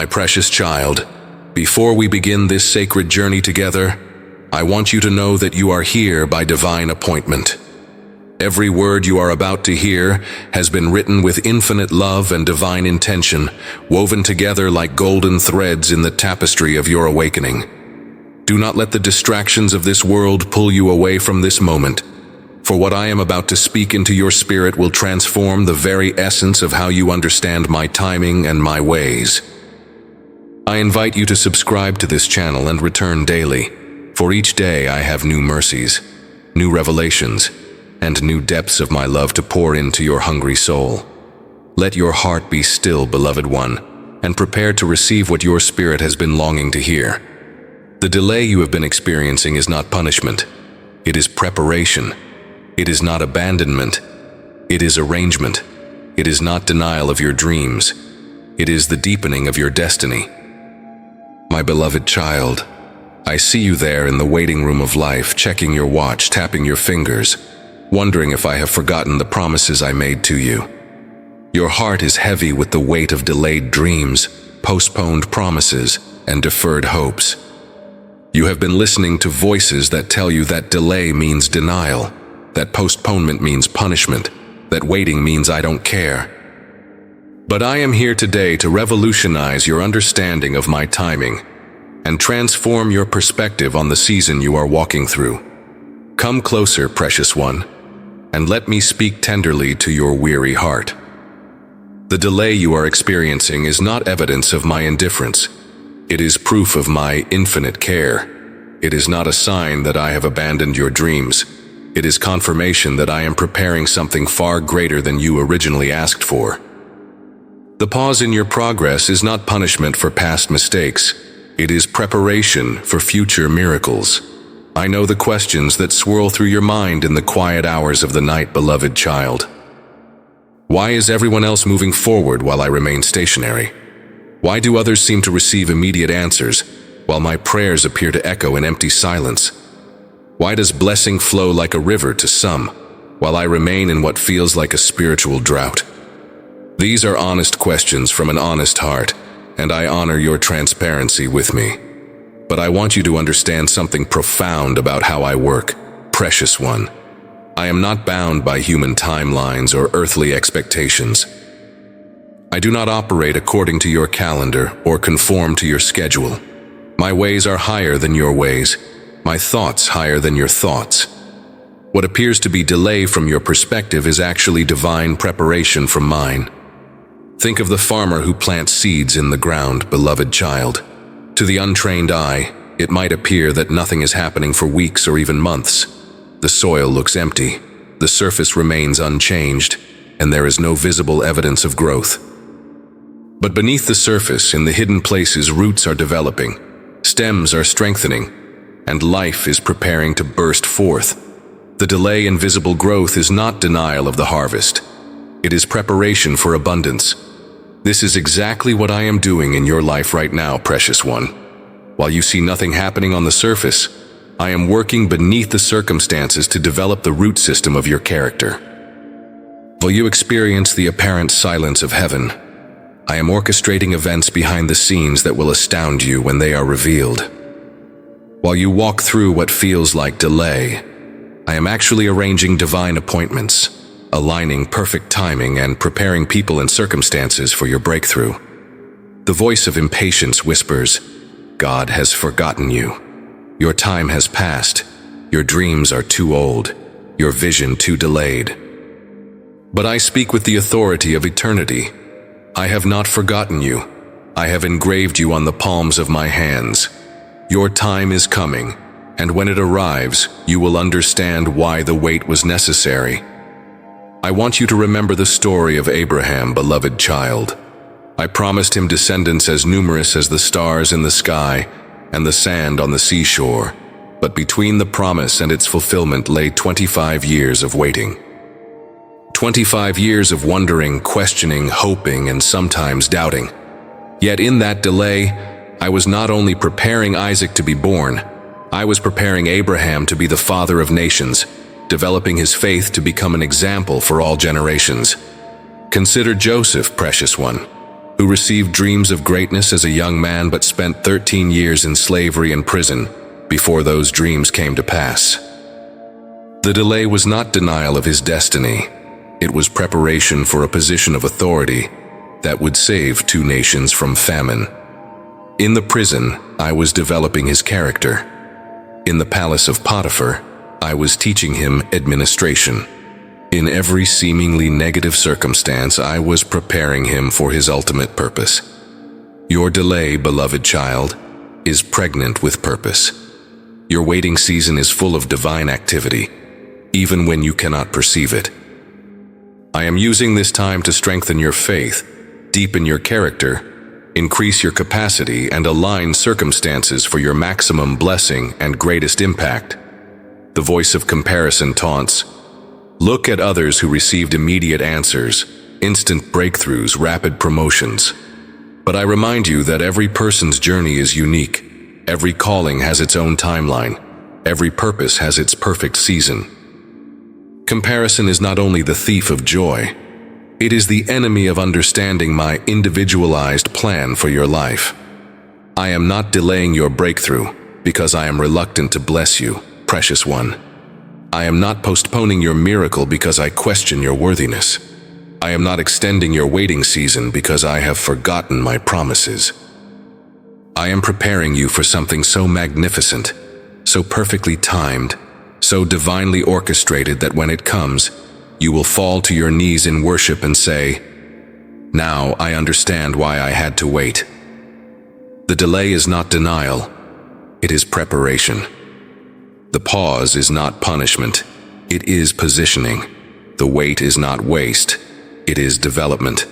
My precious child, before we begin this sacred journey together, I want you to know that you are here by divine appointment. Every word you are about to hear has been written with infinite love and divine intention, woven together like golden threads in the tapestry of your awakening. Do not let the distractions of this world pull you away from this moment, for what I am about to speak into your spirit will transform the very essence of how you understand my timing and my ways. I invite you to subscribe to this channel and return daily, for each day I have new mercies, new revelations, and new depths of my love to pour into your hungry soul. Let your heart be still, beloved one, and prepare to receive what your spirit has been longing to hear. The delay you have been experiencing is not punishment. It is preparation. It is not abandonment. It is arrangement. It is not denial of your dreams. It is the deepening of your destiny. My beloved child, I see you there in the waiting room of life, checking your watch, tapping your fingers, wondering if I have forgotten the promises I made to you. Your heart is heavy with the weight of delayed dreams, postponed promises, and deferred hopes. You have been listening to voices that tell you that delay means denial, that postponement means punishment, that waiting means I don't care. But I am here today to revolutionize your understanding of my timing and transform your perspective on the season you are walking through. Come closer, precious one, and let me speak tenderly to your weary heart. The delay you are experiencing is not evidence of my indifference. It is proof of my infinite care. It is not a sign that I have abandoned your dreams. It is confirmation that I am preparing something far greater than you originally asked for. The pause in your progress is not punishment for past mistakes. It is preparation for future miracles. I know the questions that swirl through your mind in the quiet hours of the night, beloved child. Why is everyone else moving forward while I remain stationary? Why do others seem to receive immediate answers, while my prayers appear to echo in empty silence? Why does blessing flow like a river to some, while I remain in what feels like a spiritual drought? These are honest questions from an honest heart, and I honor your transparency with me. But I want you to understand something profound about how I work, precious one. I am not bound by human timelines or earthly expectations. I do not operate according to your calendar or conform to your schedule. My ways are higher than your ways, my thoughts higher than your thoughts. What appears to be delay from your perspective is actually divine preparation from mine. Think of the farmer who plants seeds in the ground, beloved child. To the untrained eye, it might appear that nothing is happening for weeks or even months. The soil looks empty, the surface remains unchanged, and there is no visible evidence of growth. But beneath the surface, in the hidden places, roots are developing, stems are strengthening, and life is preparing to burst forth. The delay in visible growth is not denial of the harvest. It is preparation for abundance. This is exactly what I am doing in your life right now, precious one. While you see nothing happening on the surface, I am working beneath the circumstances to develop the root system of your character. While you experience the apparent silence of heaven, I am orchestrating events behind the scenes that will astound you when they are revealed. While you walk through what feels like delay, I am actually arranging divine appointments, aligning perfect timing and preparing people and circumstances for your breakthrough. The voice of impatience whispers, God has forgotten you. Your time has passed. Your dreams are too old. Your vision too delayed. But I speak with the authority of eternity. I have not forgotten you. I have engraved you on the palms of my hands. Your time is coming, and when it arrives, you will understand why the wait was necessary. I want you to remember the story of Abraham, beloved child. I promised him descendants as numerous as the stars in the sky and the sand on the seashore, but between the promise and its fulfillment lay 25 years of waiting. 25 years of wondering, questioning, hoping, and sometimes doubting. Yet in that delay, I was not only preparing Isaac to be born, I was preparing Abraham to be the father of nations, developing his faith to become an example for all generations. Consider Joseph, precious one, who received dreams of greatness as a young man but spent 13 years in slavery and prison before those dreams came to pass. The delay was not denial of his destiny. It was preparation for a position of authority that would save 2 nations from famine. In the prison, I was developing his character. In the palace of Potiphar, I was teaching him administration. In every seemingly negative circumstance, I was preparing him for his ultimate purpose. Your delay, beloved child, is pregnant with purpose. Your waiting season is full of divine activity, even when you cannot perceive it. I am using this time to strengthen your faith, deepen your character, increase your capacity, and align circumstances for your maximum blessing and greatest impact. The voice of comparison taunts. Look at others who received immediate answers, instant breakthroughs, rapid promotions. But I remind you that every person's journey is unique. Every calling has its own timeline. Every purpose has its perfect season. Comparison is not only the thief of joy, it is the enemy of understanding my individualized plan for your life. I am not delaying your breakthrough because I am reluctant to bless you, precious one. I am not postponing your miracle because I question your worthiness. I am not extending your waiting season because I have forgotten my promises. I am preparing you for something so magnificent, so perfectly timed, so divinely orchestrated that when it comes, you will fall to your knees in worship and say, "Now I understand why I had to wait." The delay is not denial, it is preparation. The pause is not punishment, it is positioning. The wait is not waste, it is development.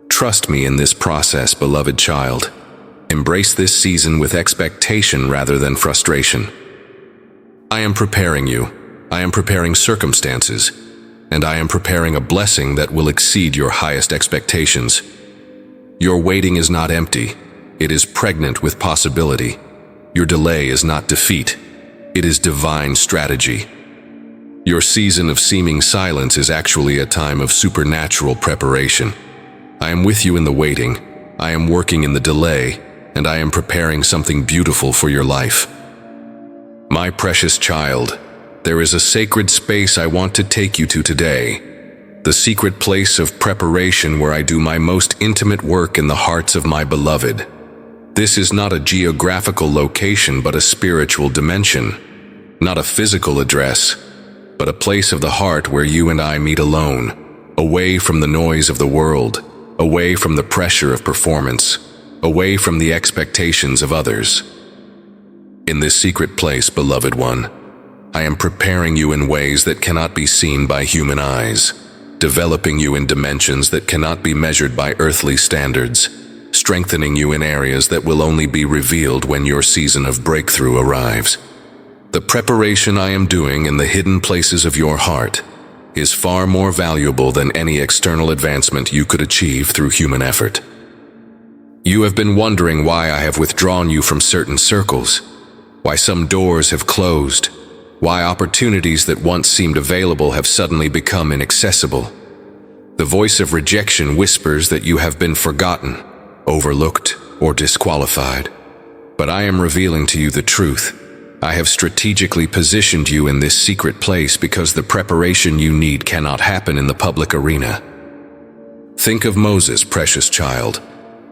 Trust me in this process, beloved child. Embrace this season with expectation rather than frustration. I am preparing you. I am preparing circumstances. And I am preparing a blessing that will exceed your highest expectations. Your waiting is not empty. It is pregnant with possibility. Your delay is not defeat. It is divine strategy. Your season of seeming silence is actually a time of supernatural preparation. I am with you in the waiting. I am working in the delay, and I am preparing something beautiful for your life. My precious child, there is a sacred space I want to take you to today, the secret place of preparation where I do my most intimate work in the hearts of my beloved. This is not a geographical location but a spiritual dimension, not a physical address, but a place of the heart where you and I meet alone, away from the noise of the world, away from the pressure of performance, away from the expectations of others. In this secret place, beloved one, I am preparing you in ways that cannot be seen by human eyes, developing you in dimensions that cannot be measured by earthly standards, strengthening you in areas that will only be revealed when your season of breakthrough arrives. The preparation I am doing in the hidden places of your heart is far more valuable than any external advancement you could achieve through human effort. You have been wondering why I have withdrawn you from certain circles, why some doors have closed, why opportunities that once seemed available have suddenly become inaccessible. The voice of rejection whispers that you have been forgotten, overlooked, or disqualified. But I am revealing to you the truth. I have strategically positioned you in this secret place because the preparation you need cannot happen in the public arena. Think of Moses, precious child,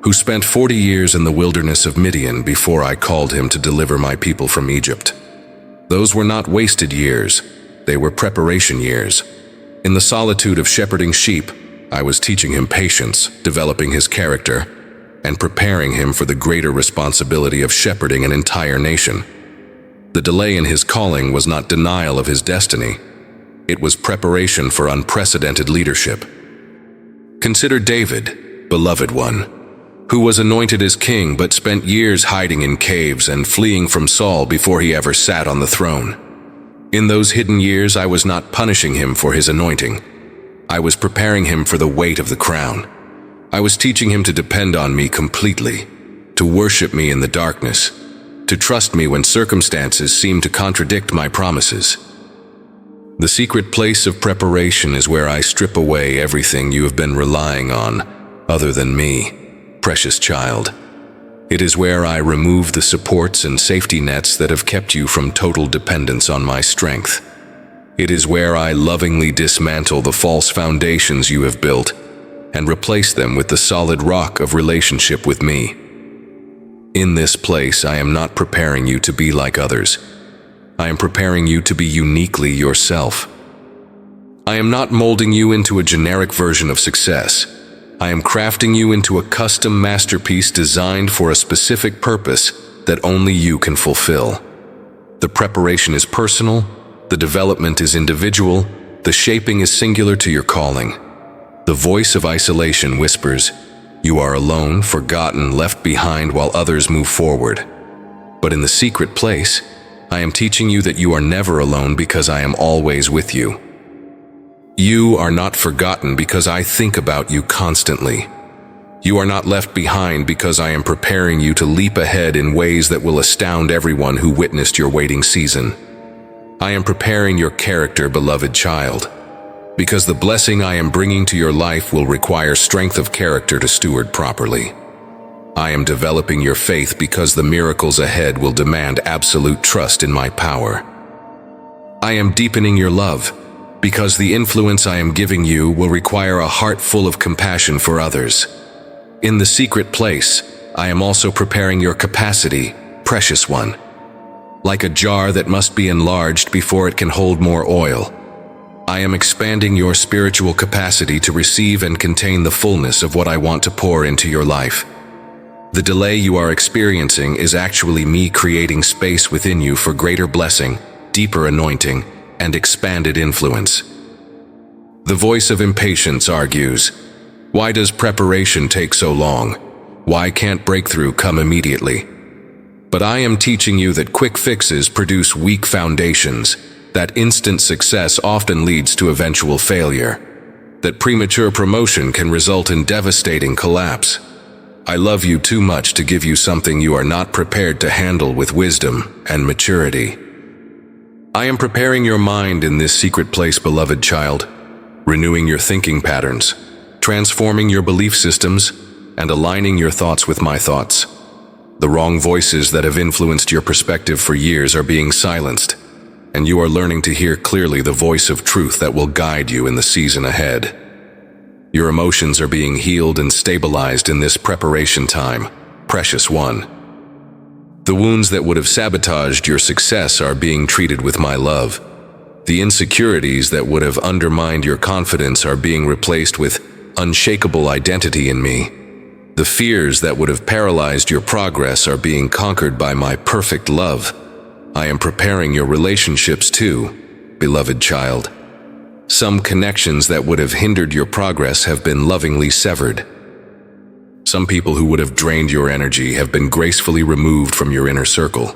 who spent 40 years in the wilderness of Midian before I called him to deliver my people from Egypt. Those were not wasted years, they were preparation years. In the solitude of shepherding sheep, I was teaching him patience, developing his character, and preparing him for the greater responsibility of shepherding an entire nation. The delay in his calling was not denial of his destiny. It was preparation for unprecedented leadership. Consider David, beloved one, who was anointed as king but spent years hiding in caves and fleeing from Saul before he ever sat on the throne. In those hidden years, I was not punishing him for his anointing. I was preparing him for the weight of the crown. I was teaching him to depend on me completely, to worship me in the darkness, to trust me when circumstances seem to contradict my promises. The secret place of preparation is where I strip away everything you have been relying on, other than me, precious child. It is where I remove the supports and safety nets that have kept you from total dependence on my strength. It is where I lovingly dismantle the false foundations you have built and replace them with the solid rock of relationship with me. In this place, I am not preparing you to be like others. I am preparing you to be uniquely yourself. I am not molding you into a generic version of success. I am crafting you into a custom masterpiece designed for a specific purpose that only you can fulfill. The preparation is personal, the development is individual, the shaping is singular to your calling. The voice of isolation whispers, "You are alone, forgotten, left behind while others move forward." But in the secret place, I am teaching you that you are never alone because I am always with you. You are not forgotten because I think about you constantly. You are not left behind because I am preparing you to leap ahead in ways that will astound everyone who witnessed your waiting season. I am preparing your character, beloved child, because the blessing I am bringing to your life will require strength of character to steward properly. I am developing your faith because the miracles ahead will demand absolute trust in my power. I am deepening your love because the influence I am giving you will require a heart full of compassion for others. In the secret place, I am also preparing your capacity, precious one. Like a jar that must be enlarged before it can hold more oil, I am expanding your spiritual capacity to receive and contain the fullness of what I want to pour into your life. The delay you are experiencing is actually me creating space within you for greater blessing, deeper anointing, and expanded influence. The voice of impatience argues, "Why does preparation take so long? Why can't breakthrough come immediately?" But I am teaching you that quick fixes produce weak foundations, that instant success often leads to eventual failure, that premature promotion can result in devastating collapse. I love you too much to give you something you are not prepared to handle with wisdom and maturity. I am preparing your mind in this secret place, beloved child, renewing your thinking patterns, transforming your belief systems, and aligning your thoughts with my thoughts. The wrong voices that have influenced your perspective for years are being silenced, and you are learning to hear clearly the voice of truth that will guide you in the season ahead. Your emotions are being healed and stabilized in this preparation time, precious one. The wounds that would have sabotaged your success are being treated with my love. The insecurities that would have undermined your confidence are being replaced with unshakable identity in me. The fears that would have paralyzed your progress are being conquered by my perfect love. I am preparing your relationships too, beloved child. Some connections that would have hindered your progress have been lovingly severed. Some people who would have drained your energy have been gracefully removed from your inner circle.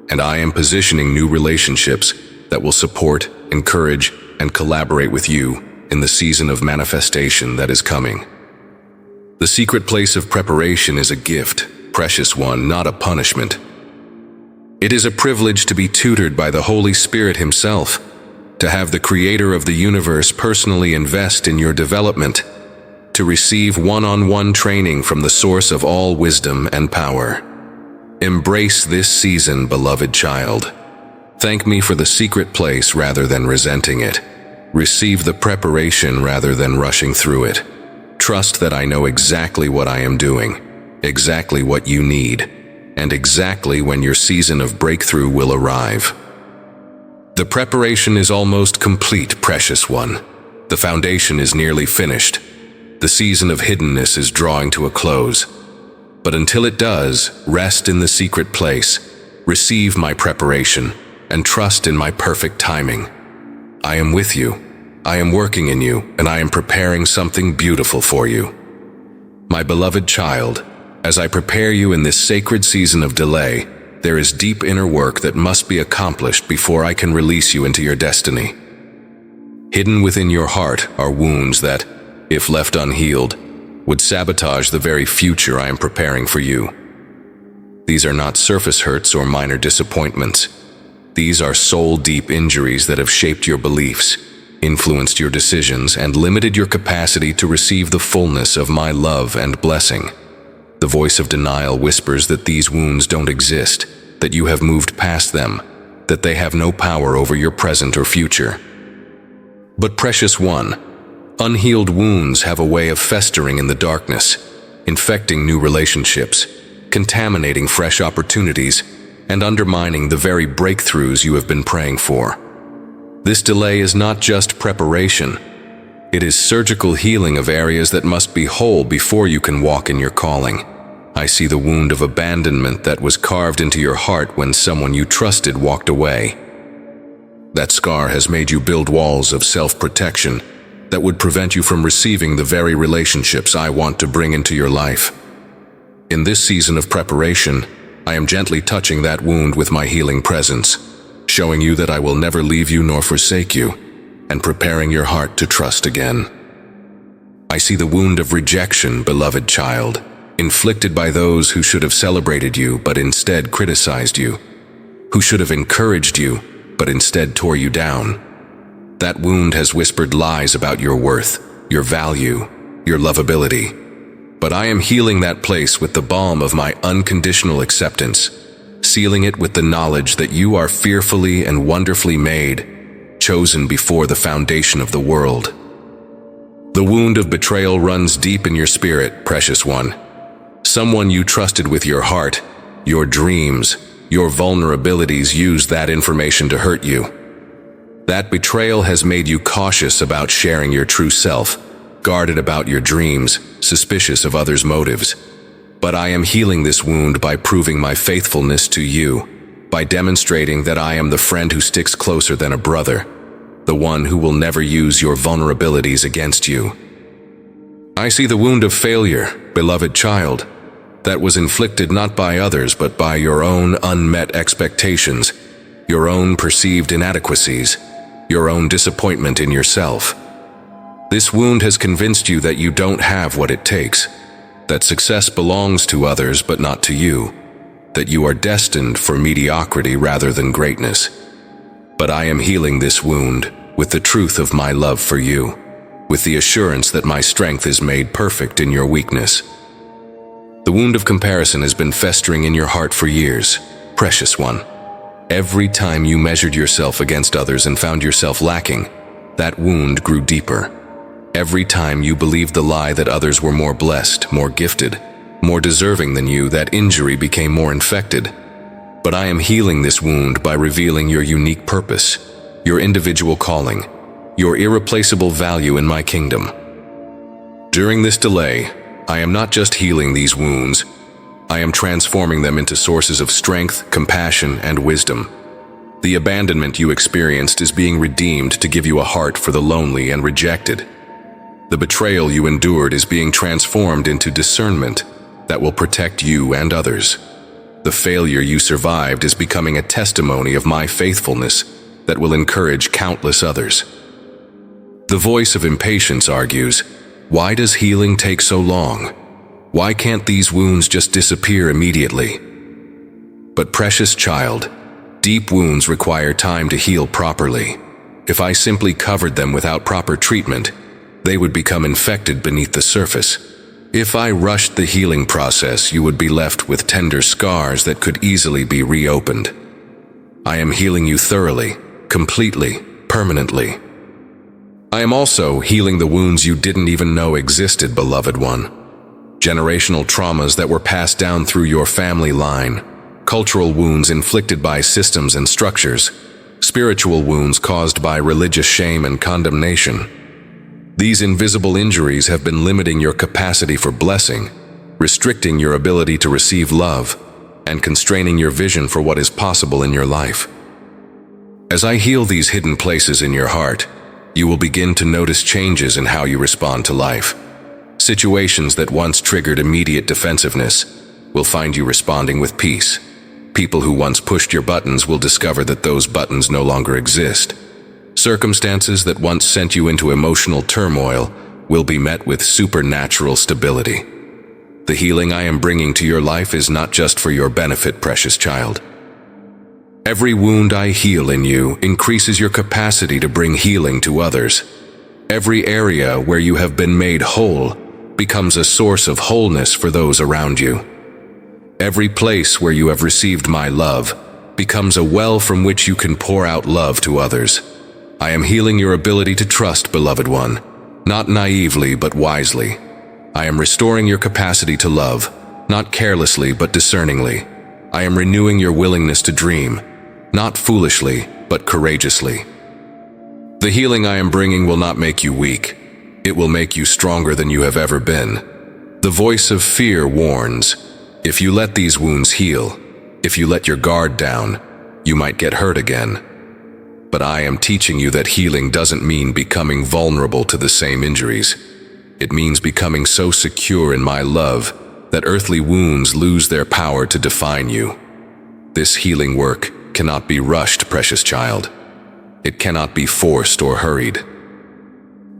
And I am positioning new relationships that will support, encourage, and collaborate with you in the season of manifestation that is coming. The secret place of preparation is a gift, precious one, not a punishment. It is a privilege to be tutored by the Holy Spirit Himself, to have the Creator of the universe personally invest in your development, to receive one-on-one training from the source of all wisdom and power. Embrace this season, beloved child. Thank me for the secret place rather than resenting it. Receive the preparation rather than rushing through it. Trust that I know exactly what I am doing, exactly what you need, and exactly when your season of breakthrough will arrive. The preparation is almost complete, precious one. The foundation is nearly finished. The season of hiddenness is drawing to a close. But until it does, rest in the secret place, receive my preparation, and trust in my perfect timing. I am with you. I am working in you, and I am preparing something beautiful for you. My beloved child, as I prepare you in this sacred season of delay, there is deep inner work that must be accomplished before I can release you into your destiny. Hidden within your heart are wounds that, if left unhealed, would sabotage the very future I am preparing for you. These are not surface hurts or minor disappointments. These are soul-deep injuries that have shaped your beliefs, influenced your decisions, and limited your capacity to receive the fullness of my love and blessing. The voice of denial whispers that these wounds don't exist, that you have moved past them, that they have no power over your present or future. But precious one, unhealed wounds have a way of festering in the darkness, infecting new relationships, contaminating fresh opportunities, and undermining the very breakthroughs you have been praying for. This delay is not just preparation. It is surgical healing of areas that must be whole before you can walk in your calling. I see the wound of abandonment that was carved into your heart when someone you trusted walked away. That scar has made you build walls of self-protection that would prevent you from receiving the very relationships I want to bring into your life. In this season of preparation, I am gently touching that wound with my healing presence, showing you that I will never leave you nor forsake you, and preparing your heart to trust again. I see the wound of rejection, beloved child, inflicted by those who should have celebrated you but instead criticized you, who should have encouraged you but instead tore you down. That wound has whispered lies about your worth, your value, your lovability. But I am healing that place with the balm of my unconditional acceptance, sealing it with the knowledge that you are fearfully and wonderfully made, chosen before the foundation of the world. The wound of betrayal runs deep in your spirit, precious one. Someone you trusted with your heart, your dreams, your vulnerabilities used that information to hurt you. That betrayal has made you cautious about sharing your true self, guarded about your dreams, suspicious of others' motives. But I am healing this wound by proving my faithfulness to you, by demonstrating that I am the friend who sticks closer than a brother, the one who will never use your vulnerabilities against you. I see the wound of failure, beloved child, that was inflicted not by others but by your own unmet expectations, your own perceived inadequacies, your own disappointment in yourself. This wound has convinced you that you don't have what it takes, that success belongs to others but not to you, that you are destined for mediocrity rather than greatness. But I am healing this wound with the truth of my love for you, with the assurance that my strength is made perfect in your weakness. The wound of comparison has been festering in your heart for years, precious one. Every time you measured yourself against others and found yourself lacking, that wound grew deeper. Every time you believed the lie that others were more blessed, more gifted, more deserving than you, that injury became more infected. But I am healing this wound by revealing your unique purpose, your individual calling, your irreplaceable value in my kingdom. During this delay, I am not just healing these wounds, I am transforming them into sources of strength, compassion, and wisdom. The abandonment you experienced is being redeemed to give you a heart for the lonely and rejected. The betrayal you endured is being transformed into discernment that will protect you and others. The failure you survived is becoming a testimony of my faithfulness that will encourage countless others. The voice of impatience argues, why does healing take so long? Why can't these wounds just disappear immediately? But precious child, deep wounds require time to heal properly. If I simply covered them without proper treatment, they would become infected beneath the surface. If I rushed the healing process, you would be left with tender scars that could easily be reopened. I am healing you thoroughly, completely, permanently. I am also healing the wounds you didn't even know existed, beloved one. Generational traumas that were passed down through your family line, cultural wounds inflicted by systems and structures, spiritual wounds caused by religious shame and condemnation. These invisible injuries have been limiting your capacity for blessing, restricting your ability to receive love, and constraining your vision for what is possible in your life. As I heal these hidden places in your heart, you will begin to notice changes in how you respond to life. Situations that once triggered immediate defensiveness will find you responding with peace. People who once pushed your buttons will discover that those buttons no longer exist. Circumstances that once sent you into emotional turmoil will be met with supernatural stability. The healing I am bringing to your life is not just for your benefit, precious child. Every wound I heal in you increases your capacity to bring healing to others. Every area where you have been made whole becomes a source of wholeness for those around you. Every place where you have received my love becomes a well from which you can pour out love to others. I am healing your ability to trust, beloved one, not naively but wisely. I am restoring your capacity to love, not carelessly but discerningly. I am renewing your willingness to dream, not foolishly but courageously. The healing I am bringing will not make you weak. It will make you stronger than you have ever been. The voice of fear warns, if you let these wounds heal, if you let your guard down, you might get hurt again. But I am teaching you that healing doesn't mean becoming vulnerable to the same injuries. It means becoming so secure in my love that earthly wounds lose their power to define you. This healing work cannot be rushed, precious child. It cannot be forced or hurried.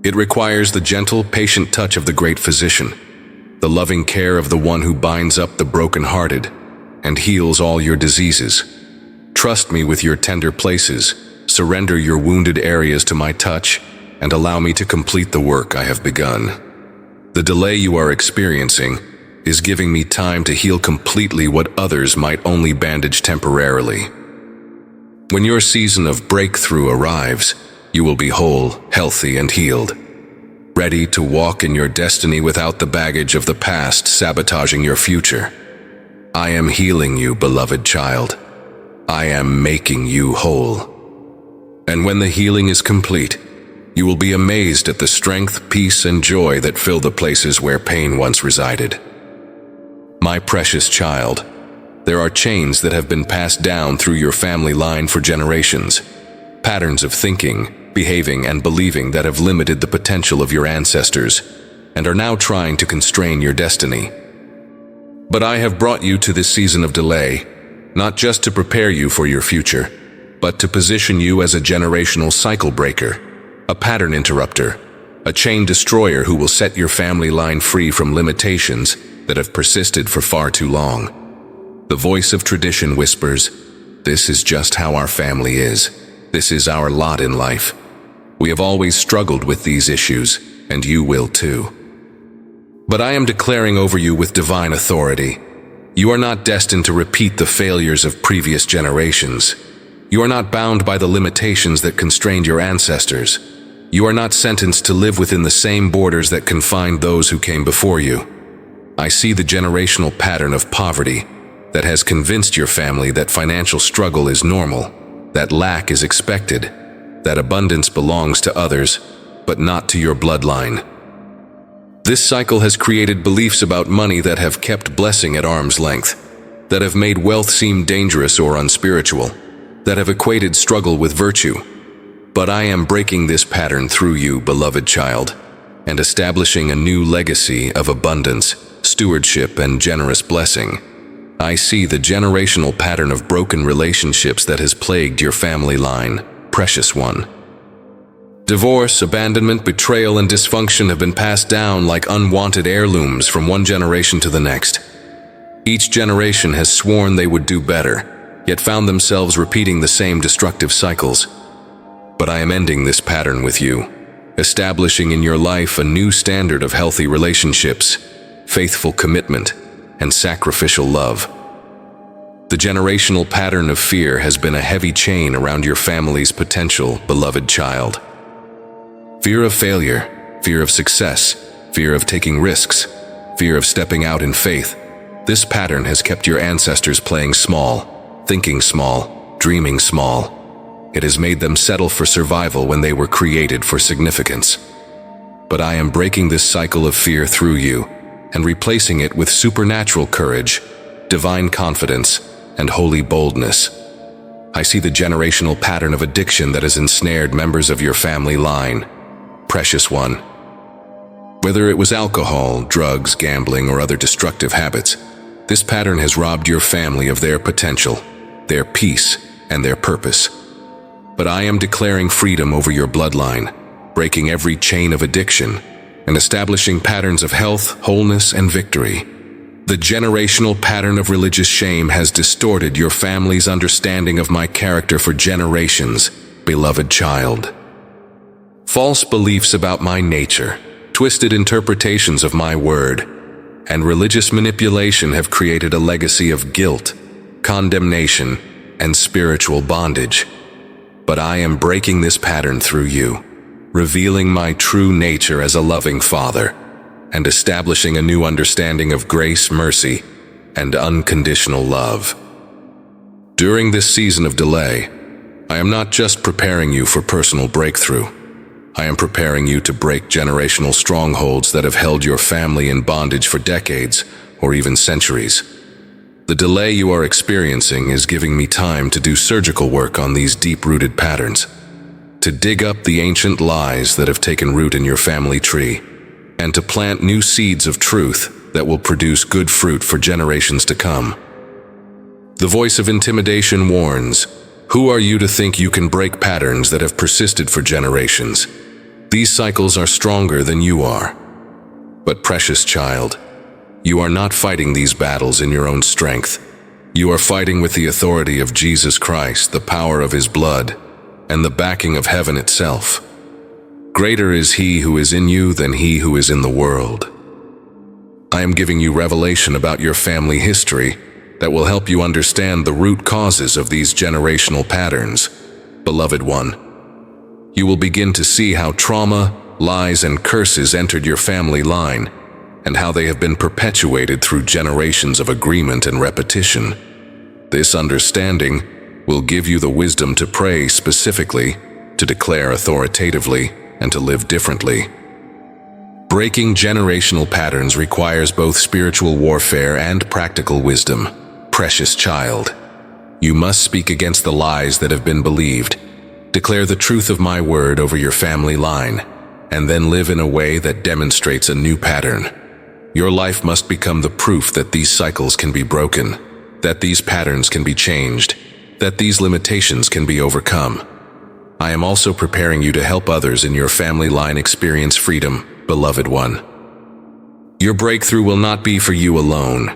It requires the gentle, patient touch of the great physician, the loving care of the one who binds up the broken-hearted and heals all your diseases. Trust me with your tender places, surrender your wounded areas to my touch, and allow me to complete the work I have begun. The delay you are experiencing is giving me time to heal completely what others might only bandage temporarily. When your season of breakthrough arrives, you will be whole, healthy, and healed, ready to walk in your destiny without the baggage of the past sabotaging your future. I am healing you, beloved child. I am making you whole. And when the healing is complete, you will be amazed at the strength, peace, and joy that fill the places where pain once resided. My precious child, there are chains that have been passed down through your family line for generations, patterns of thinking, behaving, and believing that have limited the potential of your ancestors and are now trying to constrain your destiny. But I have brought you to this season of delay, not just to prepare you for your future, but to position you as a generational cycle breaker, a pattern interrupter, a chain destroyer who will set your family line free from limitations that have persisted for far too long. The voice of tradition whispers, "This is just how our family is. This is our lot in life." We have always struggled with these issues, and you will too. But I am declaring over you with divine authority, you are not destined to repeat the failures of previous generations. You are not bound by the limitations that constrained your ancestors. You are not sentenced to live within the same borders that confined those who came before you. I see the generational pattern of poverty that has convinced your family that financial struggle is normal, that lack is expected, that abundance belongs to others, but not to your bloodline. This cycle has created beliefs about money that have kept blessing at arm's length, that have made wealth seem dangerous or unspiritual, that have equated struggle with virtue. But I am breaking this pattern through you, beloved child, and establishing a new legacy of abundance, stewardship, and generous blessing. I see the generational pattern of broken relationships that has plagued your family line, precious one. Divorce, abandonment, betrayal, and dysfunction have been passed down like unwanted heirlooms from one generation to the next. Each generation has sworn they would do better, yet found themselves repeating the same destructive cycles. But I am ending this pattern with you, establishing in your life a new standard of healthy relationships, faithful commitment, and sacrificial love. The generational pattern of fear has been a heavy chain around your family's potential, beloved child. Fear of failure, fear of success, fear of taking risks, fear of stepping out in faith. This pattern has kept your ancestors playing small, thinking small, dreaming small. It has made them settle for survival when they were created for significance. But I am breaking this cycle of fear through you and replacing it with supernatural courage, divine confidence, and holy boldness. I see the generational pattern of addiction that has ensnared members of your family line, precious one. Whether it was alcohol, drugs, gambling, or other destructive habits, this pattern has robbed your family of their potential, their peace, and their purpose. But I am declaring freedom over your bloodline, breaking every chain of addiction, and establishing patterns of health, wholeness, and victory. The generational pattern of religious shame has distorted your family's understanding of my character for generations, beloved child. False beliefs about my nature, twisted interpretations of my word, and religious manipulation have created a legacy of guilt, condemnation, and spiritual bondage. But I am breaking this pattern through you, revealing my true nature as a loving Father, and establishing a new understanding of grace, mercy, and unconditional love. During this season of delay, I am not just preparing you for personal breakthrough. I am preparing you to break generational strongholds that have held your family in bondage for decades or even centuries. The delay you are experiencing is giving me time to do surgical work on these deep-rooted patterns, to dig up the ancient lies that have taken root in your family tree, and to plant new seeds of truth that will produce good fruit for generations to come. The voice of intimidation warns, "Who are you to think you can break patterns that have persisted for generations? These cycles are stronger than you are." But precious child, you are not fighting these battles in your own strength. You are fighting with the authority of Jesus Christ, the power of His blood, and the backing of heaven itself. Greater is He who is in you than he who is in the world. I am giving you revelation about your family history that will help you understand the root causes of these generational patterns. Beloved one, you will begin to see how trauma, lies, and curses entered your family line, and how they have been perpetuated through generations of agreement and repetition. This understanding will give you the wisdom to pray specifically, to declare authoritatively, and to live differently. Breaking generational patterns requires both spiritual warfare and practical wisdom. Precious child, you must speak against the lies that have been believed, declare the truth of my word over your family line, and then live in a way that demonstrates a new pattern. Your life must become the proof that these cycles can be broken, that these patterns can be changed, that these limitations can be overcome. I am also preparing you to help others in your family line experience freedom, beloved one. Your breakthrough will not be for you alone.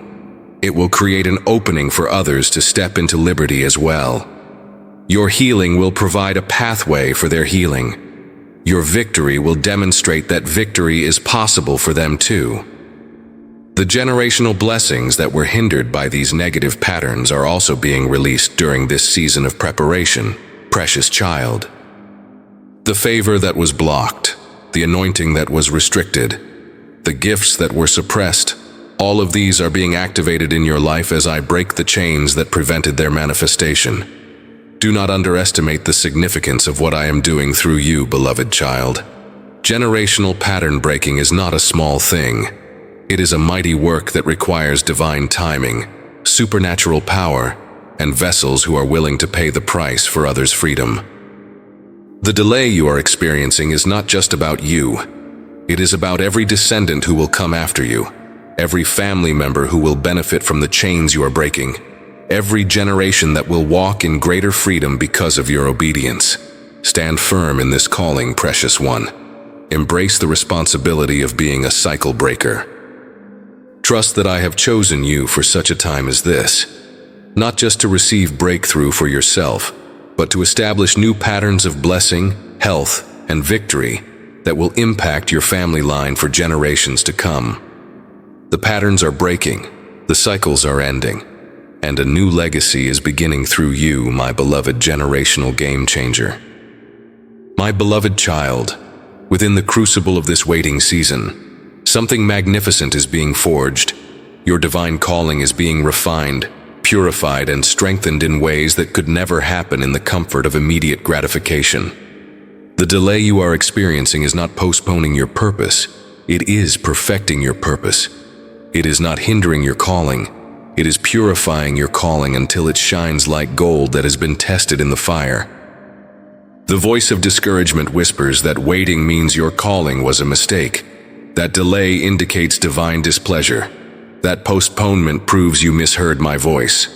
It will create an opening for others to step into liberty as well. Your healing will provide a pathway for their healing. Your victory will demonstrate that victory is possible for them too. The generational blessings that were hindered by these negative patterns are also being released during this season of preparation, precious child. The favor that was blocked, the anointing that was restricted, the gifts that were suppressed, all of these are being activated in your life as I break the chains that prevented their manifestation. Do not underestimate the significance of what I am doing through you, beloved child. Generational pattern breaking is not a small thing. It is a mighty work that requires divine timing, supernatural power, and vessels who are willing to pay the price for others' freedom. The delay you are experiencing is not just about you. It is about every descendant who will come after you, every family member who will benefit from the chains you are breaking, every generation that will walk in greater freedom because of your obedience. Stand firm in this calling, precious one. Embrace the responsibility of being a cycle breaker. Trust that I have chosen you for such a time as this, not just to receive breakthrough for yourself, but to establish new patterns of blessing, health, and victory that will impact your family line for generations to come. The patterns are breaking, the cycles are ending, and a new legacy is beginning through you, my beloved generational game changer. My beloved child, within the crucible of this waiting season, something magnificent is being forged. Your divine calling is being refined, purified, and strengthened in ways that could never happen in the comfort of immediate gratification. The delay you are experiencing is not postponing your purpose, it is perfecting your purpose. It is not hindering your calling, it is purifying your calling until it shines like gold that has been tested in the fire. The voice of discouragement whispers that waiting means your calling was a mistake, that delay indicates divine displeasure, that postponement proves you misheard my voice.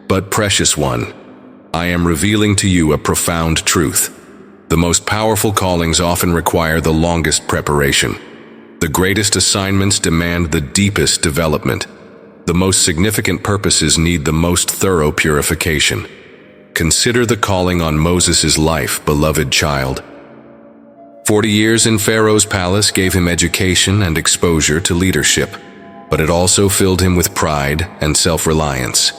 But precious one, I am revealing to you a profound truth. The most powerful callings often require the longest preparation. The greatest assignments demand the deepest development. The most significant purposes need the most thorough purification. Consider the calling on Moses' life, beloved child. 40 years in Pharaoh's palace gave him education and exposure to leadership, but it also filled him with pride and self-reliance.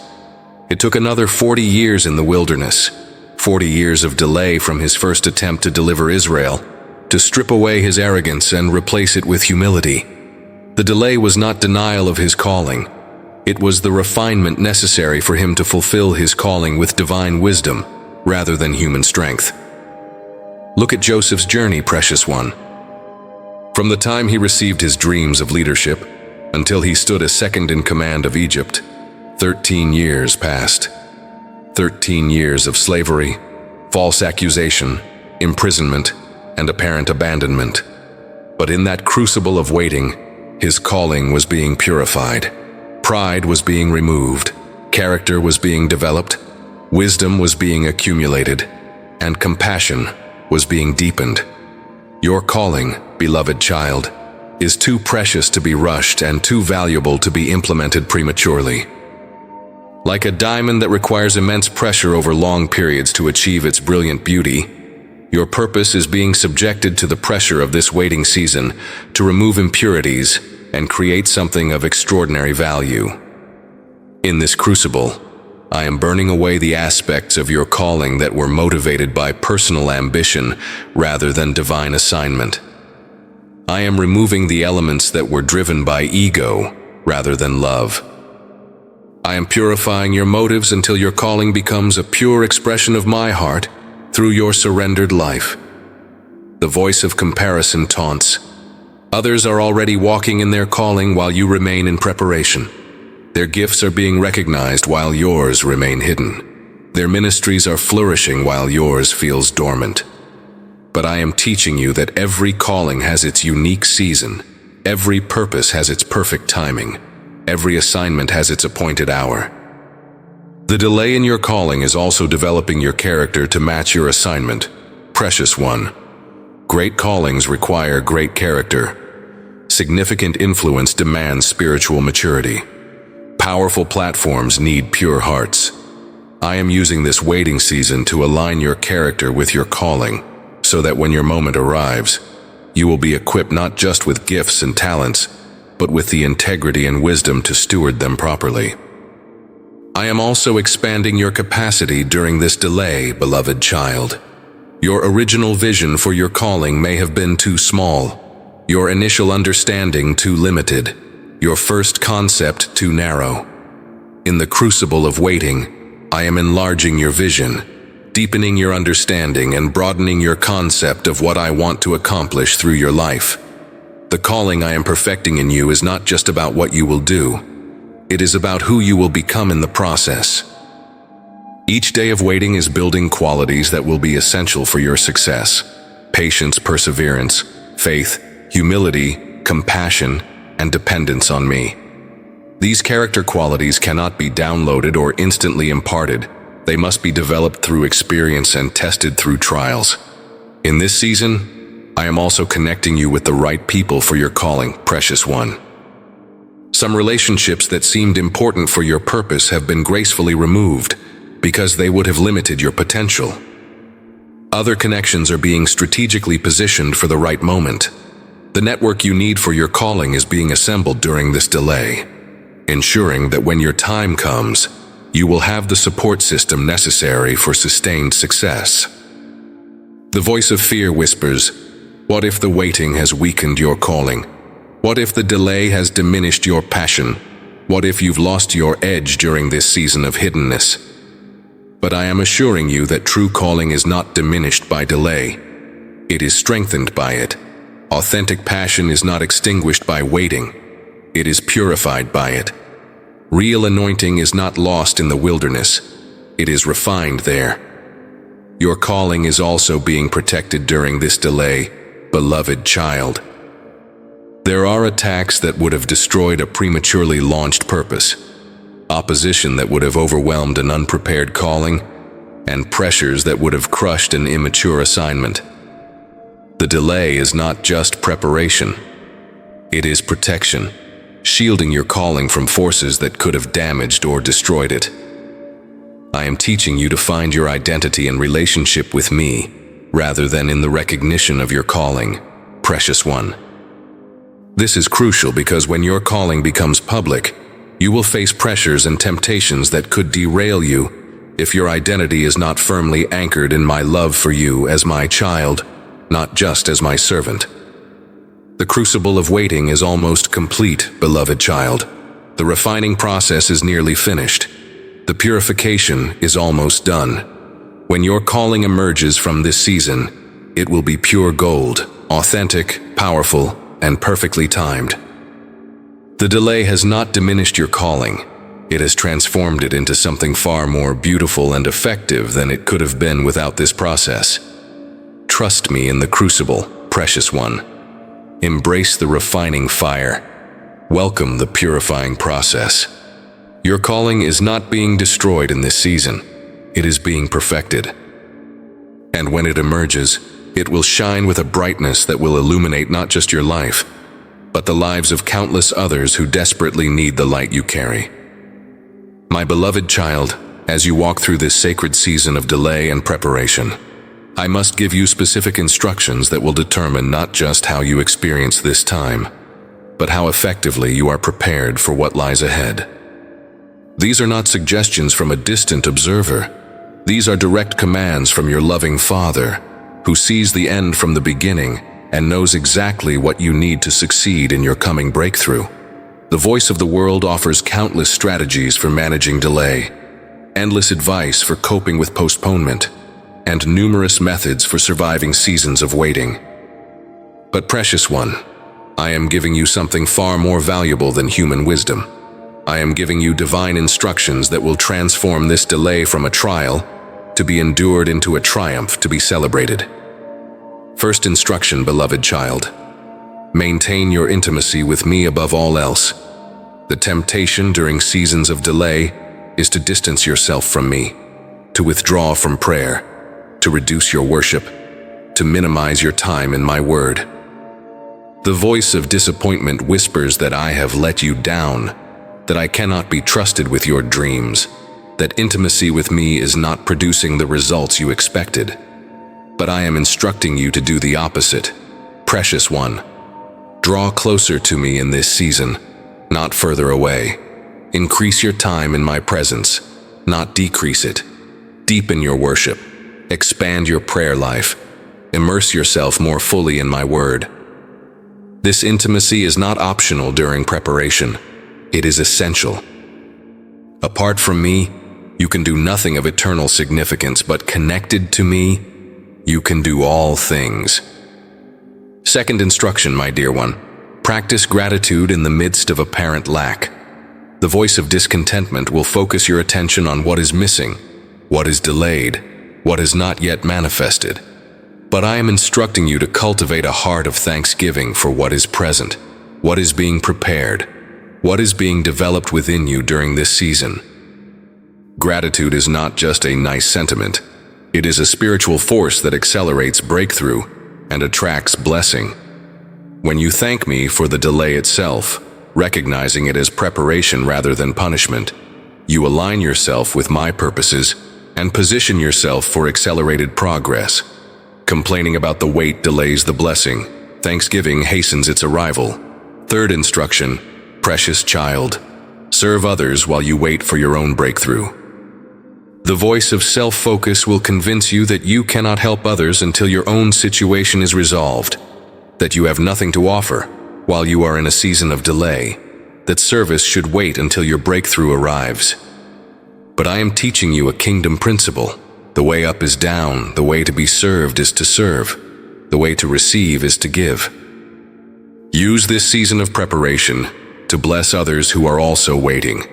It took another 40 years in the wilderness, 40 years of delay from his first attempt to deliver Israel, to strip away his arrogance and replace it with humility. The delay was not denial of his calling. It was the refinement necessary for him to fulfill his calling with divine wisdom, rather than human strength. Look at Joseph's journey, precious one. From the time he received his dreams of leadership until he stood as second in command of Egypt, 13 years passed. 13 years of slavery, false accusation, imprisonment, and apparent abandonment. But in that crucible of waiting, his calling was being purified. Pride was being removed, character was being developed, wisdom was being accumulated, and compassion was being deepened. Your calling, beloved child, is too precious to be rushed and too valuable to be implemented prematurely. Like a diamond that requires immense pressure over long periods to achieve its brilliant beauty, your purpose is being subjected to the pressure of this waiting season to remove impurities and create something of extraordinary value. In this crucible, I am burning away the aspects of your calling that were motivated by personal ambition rather than divine assignment. I am removing the elements that were driven by ego rather than love. I am purifying your motives until your calling becomes a pure expression of my heart through your surrendered life. The voice of comparison taunts. Others are already walking in their calling while you remain in preparation. Their gifts are being recognized while yours remain hidden. Their ministries are flourishing while yours feels dormant. But I am teaching you that every calling has its unique season. Every purpose has its perfect timing. Every assignment has its appointed hour. The delay in your calling is also developing your character to match your assignment. Precious one. Great callings require great character. Significant influence demands spiritual maturity. Powerful platforms need pure hearts. I am using this waiting season to align your character with your calling, so that when your moment arrives, you will be equipped not just with gifts and talents, but with the integrity and wisdom to steward them properly. I am also expanding your capacity during this delay, beloved child. Your original vision for your calling may have been too small, your initial understanding too limited, your first concept too narrow. In the crucible of waiting, I am enlarging your vision, deepening your understanding and broadening your concept of what I want to accomplish through your life. The calling I am perfecting in you is not just about what you will do. It is about who you will become in the process. Each day of waiting is building qualities that will be essential for your success: patience, perseverance, faith, humility, compassion, and dependence on me. These character qualities cannot be downloaded or instantly imparted. They must be developed through experience and tested through trials. In this season, I am also connecting you with the right people for your calling, precious one. Some relationships that seemed important for your purpose have been gracefully removed because they would have limited your potential. Other connections are being strategically positioned for the right moment. The network you need for your calling is being assembled during this delay, ensuring that when your time comes, you will have the support system necessary for sustained success. The voice of fear whispers, "What if the waiting has weakened your calling? What if the delay has diminished your passion? What if you've lost your edge during this season of hiddenness?" But I am assuring you that true calling is not diminished by delay. It is strengthened by it. Authentic passion is not extinguished by waiting. It is purified by it. Real anointing is not lost in the wilderness. It is refined there. Your calling is also being protected during this delay, beloved child. There are attacks that would have destroyed a prematurely launched purpose, opposition that would have overwhelmed an unprepared calling, and pressures that would have crushed an immature assignment. The delay is not just preparation. It is protection, shielding your calling from forces that could have damaged or destroyed it. I am teaching you to find your identity and relationship with me, rather than in the recognition of your calling, precious one. This is crucial because when your calling becomes public, you will face pressures and temptations that could derail you if your identity is not firmly anchored in my love for you as my child, not just as my servant. The crucible of waiting is almost complete, beloved child. The refining process is nearly finished. The purification is almost done. When your calling emerges from this season, it will be pure gold, authentic, powerful, and perfectly timed. The delay has not diminished your calling. It has transformed it into something far more beautiful and effective than it could have been without this process. Trust me in the crucible, precious one. Embrace the refining fire. Welcome the purifying process. Your calling is not being destroyed in this season. It is being perfected. And when it emerges, it will shine with a brightness that will illuminate not just your life, but the lives of countless others who desperately need the light you carry. My beloved child, as you walk through this sacred season of delay and preparation, I must give you specific instructions that will determine not just how you experience this time, but how effectively you are prepared for what lies ahead. These are not suggestions from a distant observer. These are direct commands from your loving Father, who sees the end from the beginning and knows exactly what you need to succeed in your coming breakthrough. The voice of the world offers countless strategies for managing delay, endless advice for coping with postponement, and numerous methods for surviving seasons of waiting. But precious one, I am giving you something far more valuable than human wisdom. I am giving you divine instructions that will transform this delay from a trial to be endured into a triumph to be celebrated. First instruction, beloved child. Maintain your intimacy with me above all else. The temptation during seasons of delay is to distance yourself from me, to withdraw from prayer, to reduce your worship, to minimize your time in my word. The voice of disappointment whispers that I have let you down, that I cannot be trusted with your dreams, that intimacy with me is not producing the results you expected. But I am instructing you to do the opposite. Precious one, draw closer to me in this season, not further away. Increase your time in my presence, not decrease it. Deepen your worship. Expand your prayer life. Immerse yourself more fully in my word. This intimacy is not optional during preparation. It is essential. Apart from me, you can do nothing of eternal significance, but connected to me, you can do all things. Second instruction, my dear one. Practice gratitude in the midst of apparent lack. The voice of discontentment will focus your attention on what is missing, what is delayed, what is not yet manifested. But I am instructing you to cultivate a heart of thanksgiving for what is present, what is being prepared, what is being developed within you during this season. Gratitude is not just a nice sentiment. It is a spiritual force that accelerates breakthrough and attracts blessing. When you thank me for the delay itself, recognizing it as preparation rather than punishment, you align yourself with my purposes and position yourself for accelerated progress. Complaining about the wait delays the blessing. Thanksgiving hastens its arrival. Third instruction, precious child, serve others while you wait for your own breakthrough. The voice of self-focus will convince you that you cannot help others until your own situation is resolved, that you have nothing to offer while you are in a season of delay, that service should wait until your breakthrough arrives. But I am teaching you a kingdom principle. The way up is down, the way to be served is to serve, the way to receive is to give. Use this season of preparation to bless others who are also waiting,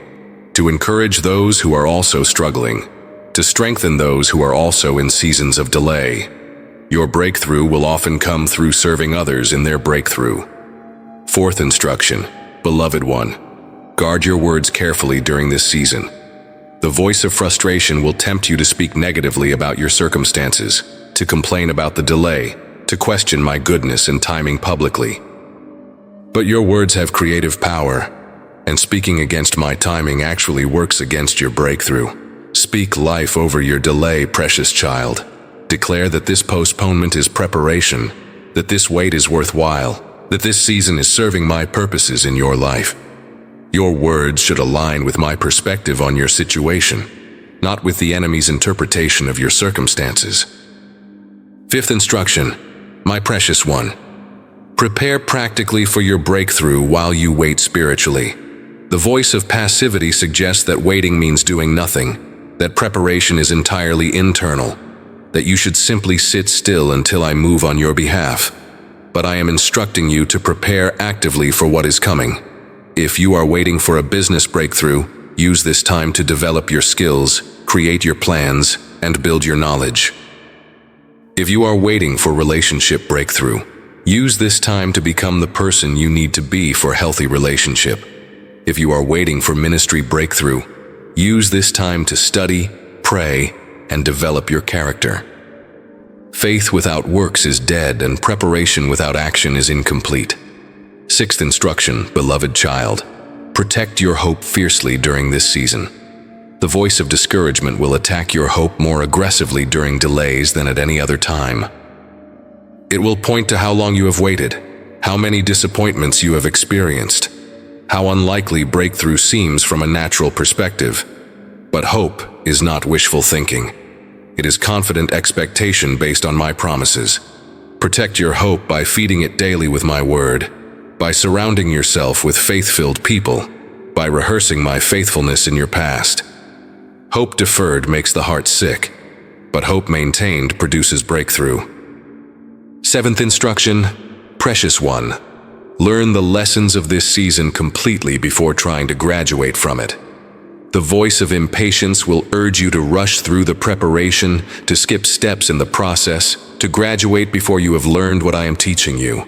to encourage those who are also struggling, to strengthen those who are also in seasons of delay. Your breakthrough will often come through serving others in their breakthrough. Fourth instruction, beloved one, guard your words carefully during this season. The voice of frustration will tempt you to speak negatively about your circumstances, to complain about the delay, to question my goodness and timing publicly. But your words have creative power. And speaking against my timing actually works against your breakthrough. Speak life over your delay, precious child. Declare that this postponement is preparation, that this wait is worthwhile, that this season is serving my purposes in your life. Your words should align with my perspective on your situation, not with the enemy's interpretation of your circumstances. Fifth instruction, my precious one. Prepare practically for your breakthrough while you wait spiritually. The voice of passivity suggests that waiting means doing nothing, that preparation is entirely internal, that you should simply sit still until I move on your behalf. But I am instructing you to prepare actively for what is coming. If you are waiting for a business breakthrough, use this time to develop your skills, create your plans, and build your knowledge. If you are waiting for relationship breakthrough, use this time to become the person you need to be for healthy relationship. If you are waiting for ministry breakthrough, use this time to study, pray, and develop your character. Faith without works is dead, and preparation without action is incomplete. Sixth instruction, beloved child. Protect your hope fiercely during this season. The voice of discouragement will attack your hope more aggressively during delays than at any other time. It will point to how long you have waited, how many disappointments you have experienced, how unlikely breakthrough seems from a natural perspective. But hope is not wishful thinking. It is confident expectation based on my promises. Protect your hope by feeding it daily with my word, by surrounding yourself with faith-filled people, by rehearsing my faithfulness in your past. Hope deferred makes the heart sick, but hope maintained produces breakthrough. Seventh instruction, precious one. Learn the lessons of this season completely before trying to graduate from it. The voice of impatience will urge you to rush through the preparation, to skip steps in the process, to graduate before you have learned what I am teaching you.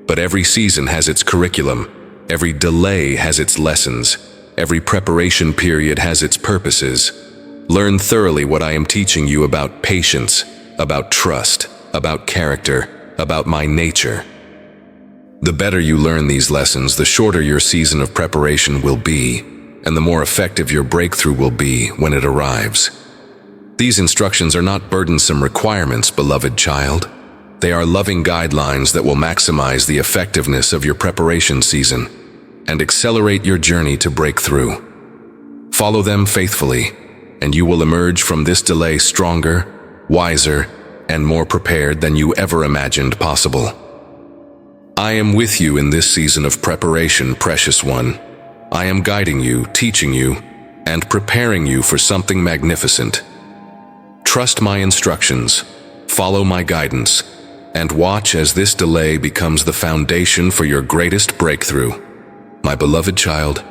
But every season has its curriculum, every delay has its lessons, every preparation period has its purposes. Learn thoroughly what I am teaching you about patience, about trust, about character, about my nature. The better you learn these lessons, the shorter your season of preparation will be, and the more effective your breakthrough will be when it arrives. These instructions are not burdensome requirements, beloved child. They are loving guidelines that will maximize the effectiveness of your preparation season and accelerate your journey to breakthrough. Follow them faithfully, and you will emerge from this delay stronger, wiser, and more prepared than you ever imagined possible. I am with you in this season of preparation, precious one. I am guiding you, teaching you, and preparing you for something magnificent. Trust my instructions, follow my guidance, and watch as this delay becomes the foundation for your greatest breakthrough. My beloved child,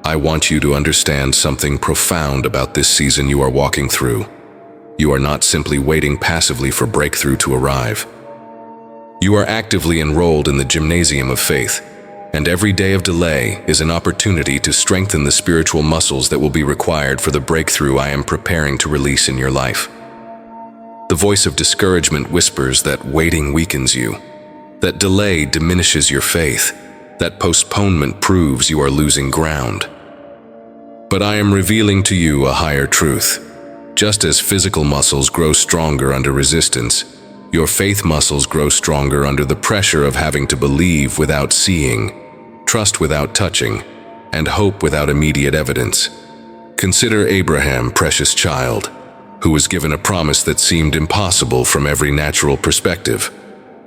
I want you to understand something profound about this season you are walking through. You are not simply waiting passively for breakthrough to arrive. You are actively enrolled in the gymnasium of faith, and every day of delay is an opportunity to strengthen the spiritual muscles that will be required for the breakthrough I am preparing to release in your life. The voice of discouragement whispers that waiting weakens you, that delay diminishes your faith, that postponement proves you are losing ground. But I am revealing to you a higher truth. Just as physical muscles grow stronger under resistance, your faith muscles grow stronger under the pressure of having to believe without seeing, trust without touching, and hope without immediate evidence. Consider Abraham, precious child, who was given a promise that seemed impossible from every natural perspective.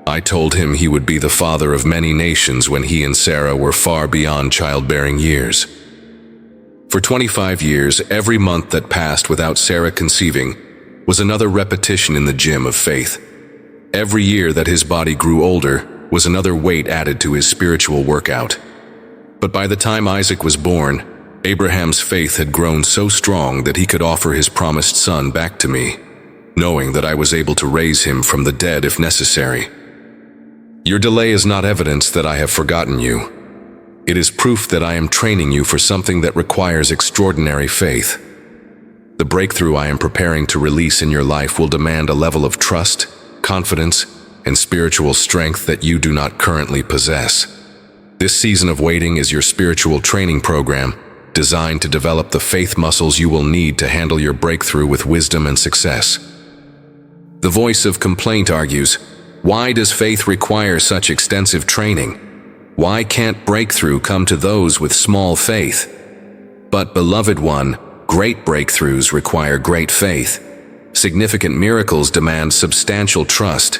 I told him he would be the father of many nations when he and Sarah were far beyond childbearing years. For 25 years, every month that passed without Sarah conceiving was another repetition in the gym of faith. Every year that his body grew older was another weight added to his spiritual workout. But by the time Isaac was born, Abraham's faith had grown so strong that he could offer his promised son back to me, knowing that I was able to raise him from the dead if necessary. Your delay is not evidence that I have forgotten you. It is proof that I am training you for something that requires extraordinary faith. The breakthrough I am preparing to release in your life will demand a level of trust, confidence, and spiritual strength that you do not currently possess. This season of waiting is your spiritual training program, designed to develop the faith muscles you will need to handle your breakthrough with wisdom and success. The voice of complaint argues, why does faith require such extensive training? Why can't breakthrough come to those with small faith? But, beloved one, great breakthroughs require great faith. Significant miracles demand substantial trust.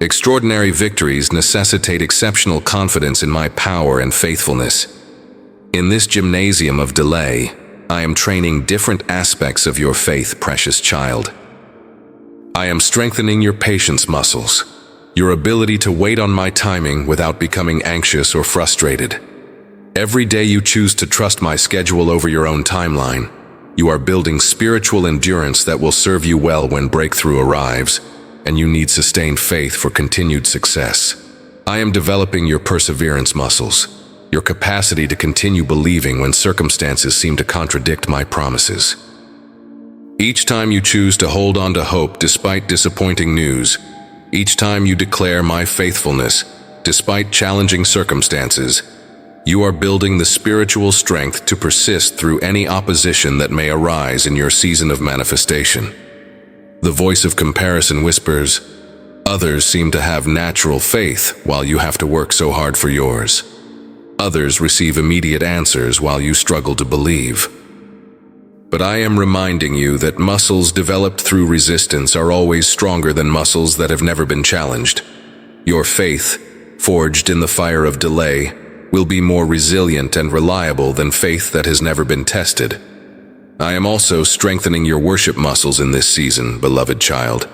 Extraordinary victories necessitate exceptional confidence in my power and faithfulness. In this gymnasium of delay, I am training different aspects of your faith, precious child. I am strengthening your patience muscles, your ability to wait on my timing without becoming anxious or frustrated. Every day you choose to trust my schedule over your own timeline, you are building spiritual endurance that will serve you well when breakthrough arrives, and you need sustained faith for continued success. I am developing your perseverance muscles, your capacity to continue believing when circumstances seem to contradict my promises. Each time you choose to hold on to hope despite disappointing news, each time you declare my faithfulness despite challenging circumstances, you are building the spiritual strength to persist through any opposition that may arise in your season of manifestation. The voice of comparison whispers, others seem to have natural faith while you have to work so hard for yours. Others receive immediate answers while you struggle to believe. But I am reminding you that muscles developed through resistance are always stronger than muscles that have never been challenged. Your faith, forged in the fire of delay, will be more resilient and reliable than faith that has never been tested. I am also strengthening your worship muscles in this season, beloved child.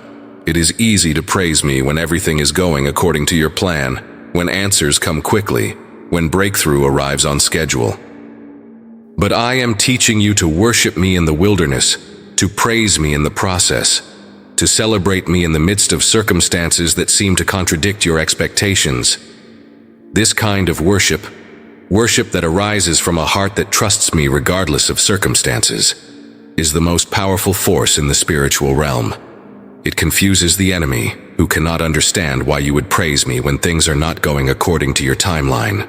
It is easy to praise me when everything is going according to your plan, when answers come quickly, when breakthrough arrives on schedule. But I am teaching you to worship me in the wilderness, to praise me in the process, to celebrate me in the midst of circumstances that seem to contradict your expectations. This kind of worship that arises from a heart that trusts me regardless of circumstances, is the most powerful force in the spiritual realm. It confuses the enemy, who cannot understand why you would praise me when things are not going according to your timeline.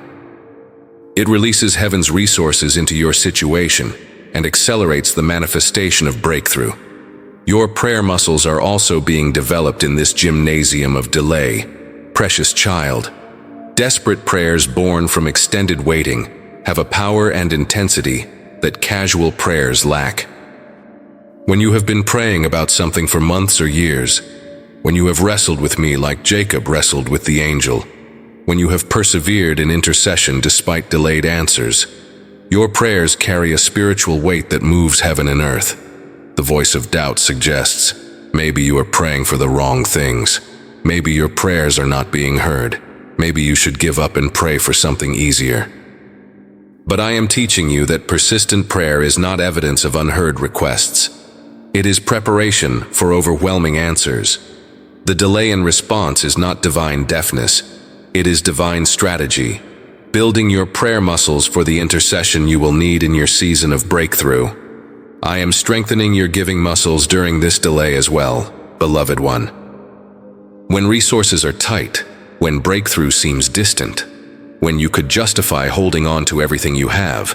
It releases heaven's resources into your situation and accelerates the manifestation of breakthrough. Your prayer muscles are also being developed in this gymnasium of delay, precious child. Desperate prayers born from extended waiting have a power and intensity that casual prayers lack. When you have been praying about something for months or years, when you have wrestled with me like Jacob wrestled with the angel, when you have persevered in intercession despite delayed answers, your prayers carry a spiritual weight that moves heaven and earth. The voice of doubt suggests, maybe you are praying for the wrong things. Maybe your prayers are not being heard. Maybe you should give up and pray for something easier. But I am teaching you that persistent prayer is not evidence of unheard requests. It is preparation for overwhelming answers. The delay in response is not divine deafness. It is divine strategy, building your prayer muscles for the intercession you will need in your season of breakthrough. I am strengthening your giving muscles during this delay as well, beloved one. When resources are tight, when breakthrough seems distant, when you could justify holding on to everything you have,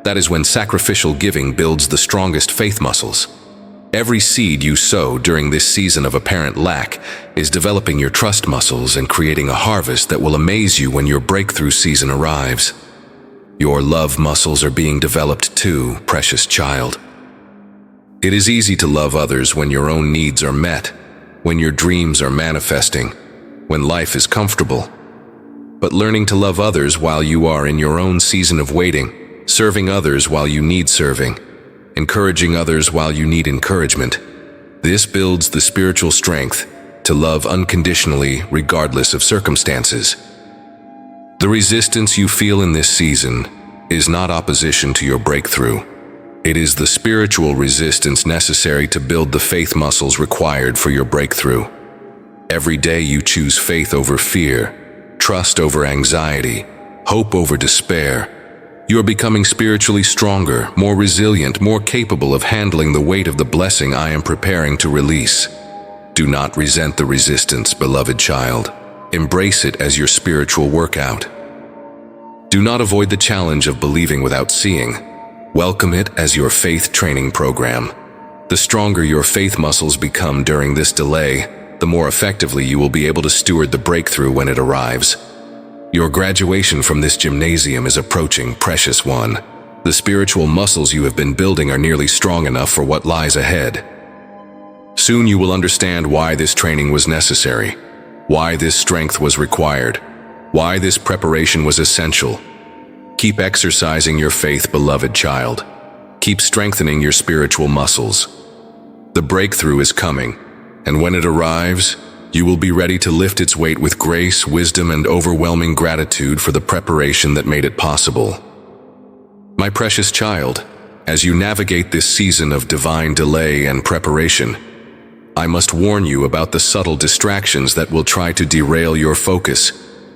that is when sacrificial giving builds the strongest faith muscles. Every seed you sow during this season of apparent lack is developing your trust muscles and creating a harvest that will amaze you when your breakthrough season arrives. Your love muscles are being developed too, precious child. It is easy to love others when your own needs are met, when your dreams are manifesting, when life is comfortable. But learning to love others while you are in your own season of waiting, serving others while you need serving, encouraging others while you need encouragement, this builds the spiritual strength to love unconditionally regardless of circumstances. The resistance you feel in this season is not opposition to your breakthrough. It is the spiritual resistance necessary to build the faith muscles required for your breakthrough. Every day you choose faith over fear, trust over anxiety, hope over despair. You are becoming spiritually stronger, more resilient, more capable of handling the weight of the blessing I am preparing to release. Do not resent the resistance, beloved child. Embrace it as your spiritual workout. Do not avoid the challenge of believing without seeing. Welcome it as your faith training program. The stronger your faith muscles become during this delay, the more effectively you will be able to steward the breakthrough when it arrives. Your graduation from this gymnasium is approaching, precious one. The spiritual muscles you have been building are nearly strong enough for what lies ahead. Soon you will understand why this training was necessary, why this strength was required, why this preparation was essential. Keep exercising your faith, beloved child. Keep strengthening your spiritual muscles. The breakthrough is coming, and when it arrives, you will be ready to lift its weight with grace, wisdom, and overwhelming gratitude for the preparation that made it possible. My precious child, as you navigate this season of divine delay and preparation, I must warn you about the subtle distractions that will try to derail your focus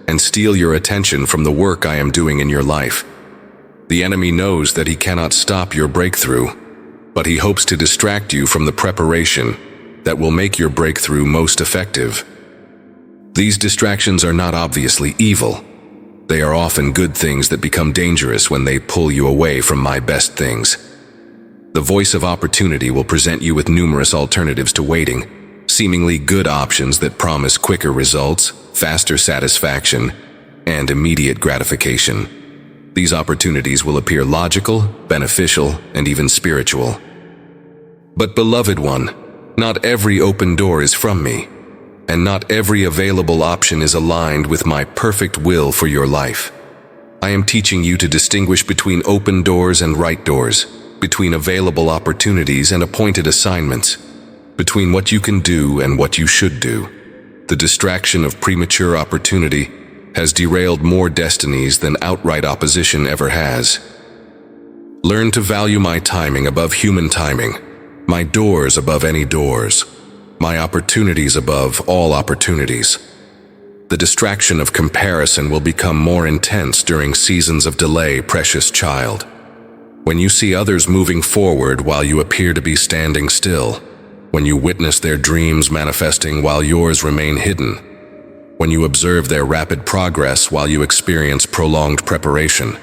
and steal your attention from the work I am doing in your life. The enemy knows that he cannot stop your breakthrough, but he hopes to distract you from the preparation that will make your breakthrough most effective. These distractions are not obviously evil. They are often good things that become dangerous when they pull you away from my best things. The voice of opportunity will present you with numerous alternatives to waiting, seemingly good options that promise quicker results, faster satisfaction, and immediate gratification. These opportunities will appear logical, beneficial, and even spiritual. But beloved one, not every open door is from me, and not every available option is aligned with my perfect will for your life. I am teaching you to distinguish between open doors and right doors, between available opportunities and appointed assignments, between what you can do and what you should do. The distraction of premature opportunity has derailed more destinies than outright opposition ever has. Learn to value my timing above human timing, my doors above any doors, my opportunities above all opportunities. The distraction of comparison will become more intense during seasons of delay, precious child. When you see others moving forward while you appear to be standing still, when you witness their dreams manifesting while yours remain hidden, when you observe their rapid progress while you experience prolonged preparation,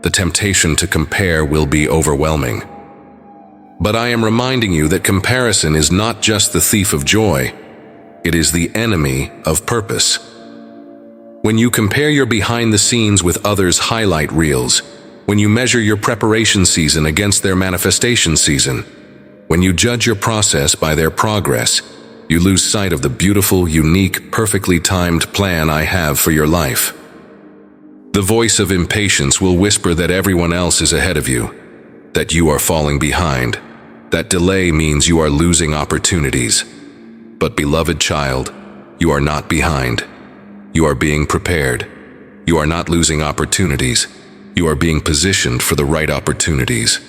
the temptation to compare will be overwhelming. But I am reminding you that comparison is not just the thief of joy, it is the enemy of purpose. When you compare your behind the scenes with others' highlight reels, when you measure your preparation season against their manifestation season, when you judge your process by their progress, you lose sight of the beautiful, unique, perfectly timed plan I have for your life. The voice of impatience will whisper that everyone else is ahead of you, that you are falling behind, that delay means you are losing opportunities. But beloved child, you are not behind. You are being prepared. You are not losing opportunities. You are being positioned for the right opportunities.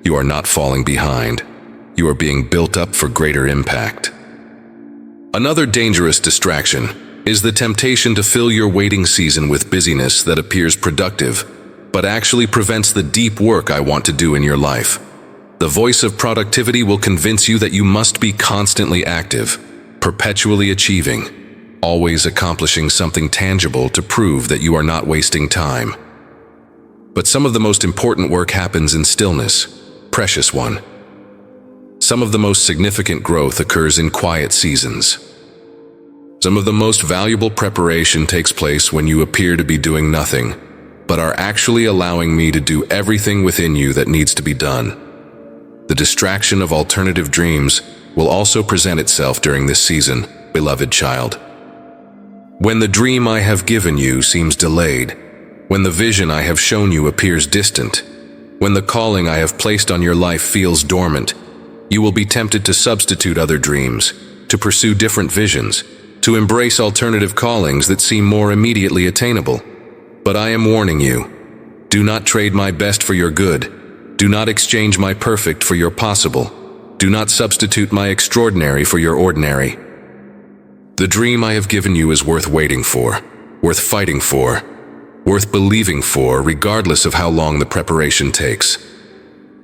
You are not falling behind. You are being built up for greater impact. Another dangerous distraction is the temptation to fill your waiting season with busyness that appears productive, but actually prevents the deep work I want to do in your life. The voice of productivity will convince you that you must be constantly active, perpetually achieving, always accomplishing something tangible to prove that you are not wasting time. But some of the most important work happens in stillness, precious one. Some of the most significant growth occurs in quiet seasons. Some of the most valuable preparation takes place when you appear to be doing nothing, but are actually allowing me to do everything within you that needs to be done. The distraction of alternative dreams will also present itself during this season, beloved child. When the dream I have given you seems delayed, when the vision I have shown you appears distant, when the calling I have placed on your life feels dormant, you will be tempted to substitute other dreams, to pursue different visions, to embrace alternative callings that seem more immediately attainable. But I am warning you, do not trade my best for your good. Do not exchange my perfect for your possible. Do not substitute my extraordinary for your ordinary. The dream I have given you is worth waiting for, worth fighting for, worth believing for, regardless of how long the preparation takes.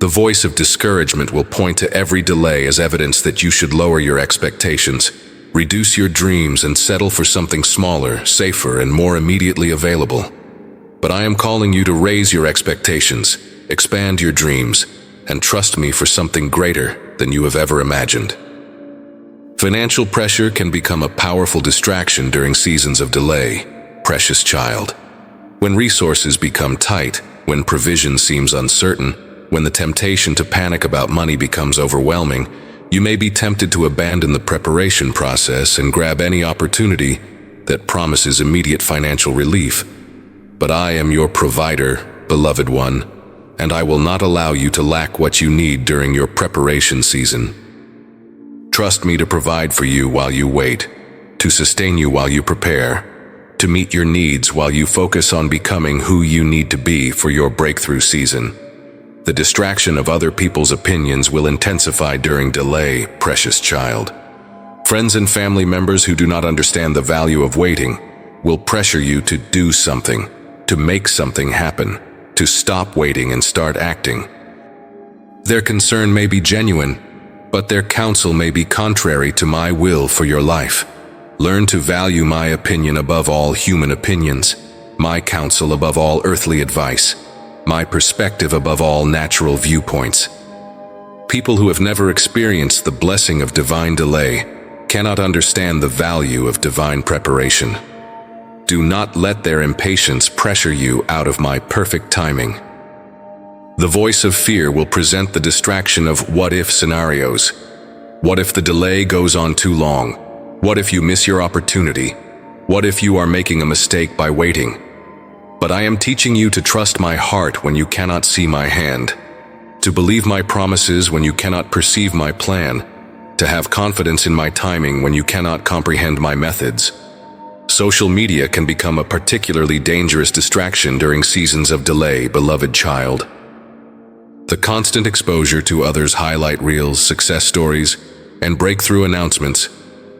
The voice of discouragement will point to every delay as evidence that you should lower your expectations, reduce your dreams, and settle for something smaller, safer, and more immediately available. but I am calling you to raise your expectations, expand your dreams, and trust me for something greater than you have ever imagined. Financial pressure can become a powerful distraction during seasons of delay, precious child. When resources become tight, when provision seems uncertain, when the temptation to panic about money becomes overwhelming, you may be tempted to abandon the preparation process and grab any opportunity that promises immediate financial relief. But I am your provider, beloved one, and I will not allow you to lack what you need during your preparation season. Trust me to provide for you while you wait, to sustain you while you prepare, to meet your needs while you focus on becoming who you need to be for your breakthrough season. The distraction of other people's opinions will intensify during delay, precious child. Friends and family members who do not understand the value of waiting will pressure you to do something, to make something happen, to stop waiting and start acting. Their concern may be genuine, but their counsel may be contrary to my will for your life. Learn to value my opinion above all human opinions, my counsel above all earthly advice, my perspective above all natural viewpoints. People who have never experienced the blessing of divine delay cannot understand the value of divine preparation. Do not let their impatience pressure you out of my perfect timing. The voice of fear will present the distraction of what-if scenarios. What if the delay goes on too long? What if you miss your opportunity? What if you are making a mistake by waiting? But I am teaching you to trust my heart when you cannot see my hand, to believe my promises when you cannot perceive my plan, to have confidence in my timing when you cannot comprehend my methods. Social media can become a particularly dangerous distraction during seasons of delay, beloved child. The constant exposure to others' highlight reels, success stories, and breakthrough announcements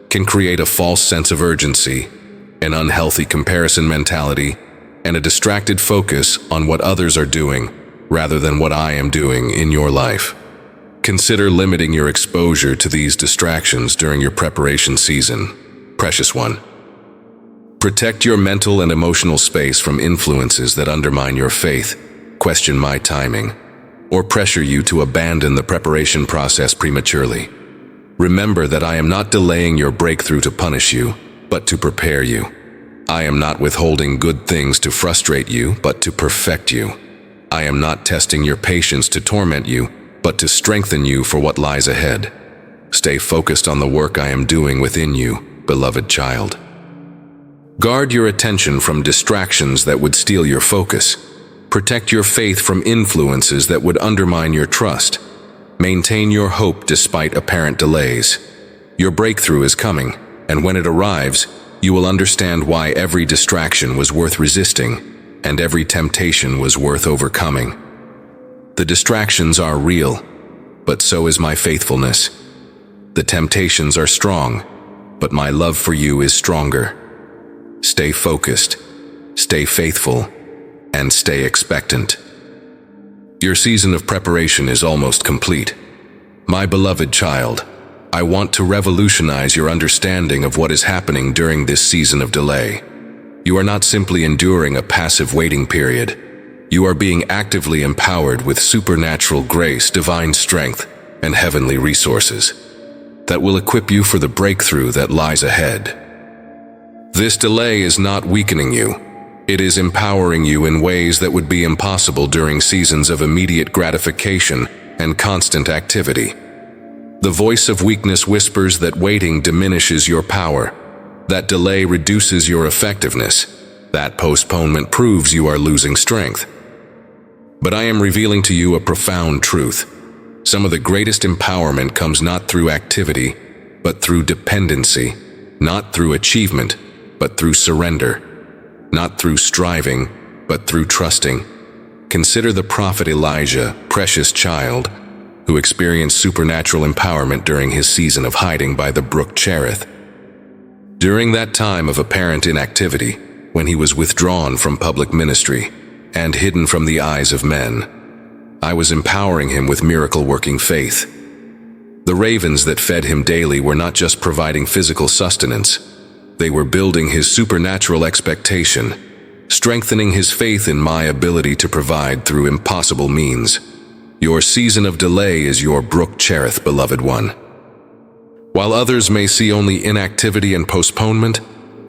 can create a false sense of urgency, an unhealthy comparison mentality, and a distracted focus on what others are doing rather than what I am doing in your life. Consider limiting your exposure to these distractions during your preparation season, precious one. Protect your mental and emotional space from influences that undermine your faith, question my timing, or pressure you to abandon the preparation process prematurely. Remember that I am not delaying your breakthrough to punish you, but to prepare you. I am not withholding good things to frustrate you, but to perfect you. I am not testing your patience to torment you, but to strengthen you for what lies ahead. Stay focused on the work I am doing within you, beloved child. Guard your attention from distractions that would steal your focus. Protect your faith from influences that would undermine your trust. Maintain your hope despite apparent delays. Your breakthrough is coming, and when it arrives, you will understand why every distraction was worth resisting, and every temptation was worth overcoming. The distractions are real, but so is my faithfulness. The temptations are strong, but my love for you is stronger. Stay focused, stay faithful, and stay expectant. Your season of preparation is almost complete. My beloved child, I want to revolutionize your understanding of what is happening during this season of delay. You are not simply enduring a passive waiting period. You are being actively empowered with supernatural grace, divine strength, and heavenly resources that will equip you for the breakthrough that lies ahead. This delay is not weakening you. It is empowering you in ways that would be impossible during seasons of immediate gratification and constant activity. The voice of weakness whispers that waiting diminishes your power, that delay reduces your effectiveness, that postponement proves you are losing strength. But I am revealing to you a profound truth. Some of the greatest empowerment comes not through activity, but through dependency, not through achievement, but through surrender. Not through striving, but through trusting. Consider the prophet Elijah, precious child, who experienced supernatural empowerment during his season of hiding by the brook Cherith. During that time of apparent inactivity, when he was withdrawn from public ministry and hidden from the eyes of men, I was empowering him with miracle-working faith. The ravens that fed him daily were not just providing physical sustenance, they were building his supernatural expectation, strengthening his faith in my ability to provide through impossible means. Your season of delay is your brook Cherith, beloved one. While others may see only inactivity and postponement,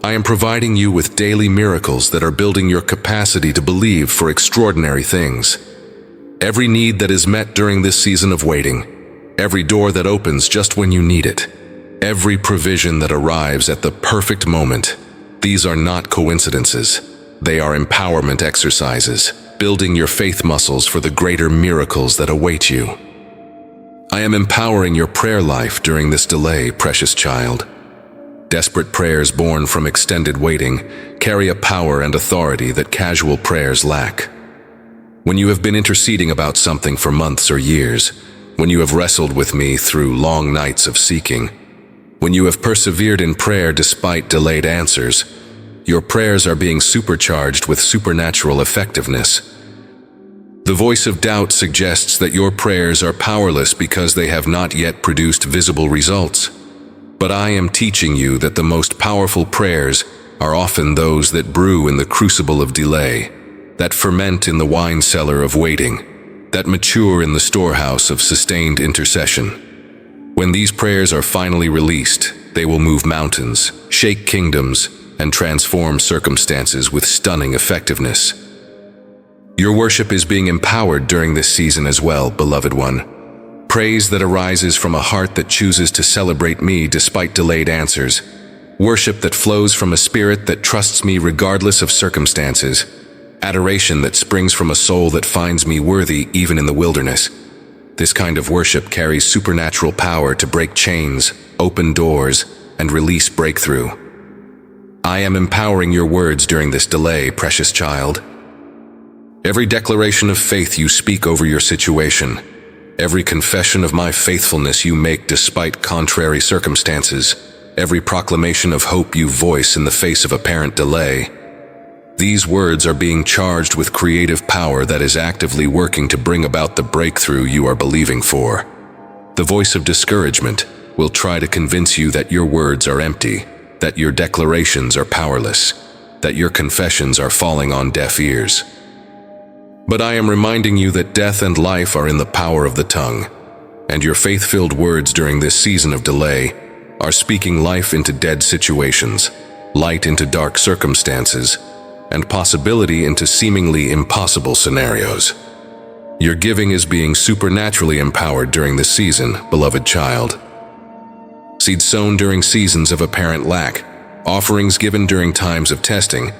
I am providing you with daily miracles that are building your capacity to believe for extraordinary things. Every need that is met during this season of waiting, every door that opens just when you need it, every provision that arrives at the perfect moment, these are not coincidences. They are empowerment exercises, building your faith muscles for the greater miracles that await you. I am empowering your prayer life during this delay, precious child. Desperate prayers born from extended waiting carry a power and authority that casual prayers lack. When you have been interceding about something for months or years, when you have wrestled with me through long nights of seeking, when you have persevered in prayer despite delayed answers, your prayers are being supercharged with supernatural effectiveness. The voice of doubt suggests that your prayers are powerless because they have not yet produced visible results. But I am teaching you that the most powerful prayers are often those that brew in the crucible of delay, that ferment in the wine cellar of waiting, that mature in the storehouse of sustained intercession. When these prayers are finally released, they will move mountains, shake kingdoms, and transform circumstances with stunning effectiveness. Your worship is being empowered during this season as well, beloved one. Praise that arises from a heart that chooses to celebrate me despite delayed answers. Worship that flows from a spirit that trusts me regardless of circumstances. Adoration that springs from a soul that finds me worthy even in the wilderness. This kind of worship carries supernatural power to break chains, open doors, and release breakthrough. I am empowering your words during this delay, precious child. Every declaration of faith you speak over your situation, every confession of my faithfulness you make despite contrary circumstances, every proclamation of hope you voice in the face of apparent delay, these words are being charged with creative power that is actively working to bring about the breakthrough you are believing for. The voice of discouragement will try to convince you that your words are empty, that your declarations are powerless, that your confessions are falling on deaf ears. But I am reminding you that death and life are in the power of the tongue, and your faith-filled words during this season of delay are speaking life into dead situations, light into dark circumstances, and possibility into seemingly impossible scenarios. Your giving is being supernaturally empowered during this season, beloved child. Seeds sown during seasons of apparent lack, offerings given during times of testing,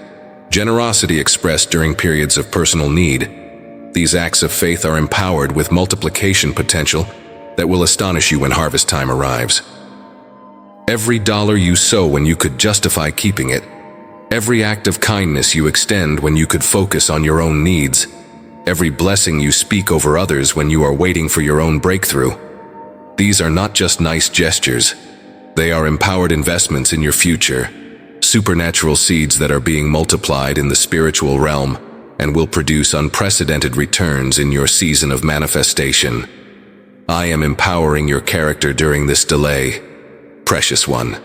generosity expressed during periods of personal need. These acts of faith are empowered with multiplication potential that will astonish you when harvest time arrives. Every dollar you sow when you could justify keeping it, every act of kindness you extend when you could focus on your own needs, every blessing you speak over others when you are waiting for your own breakthrough. These are not just nice gestures. They are empowered investments in your future, supernatural seeds that are being multiplied in the spiritual realm and will produce unprecedented returns in your season of manifestation. I am empowering your character during this delay, precious one.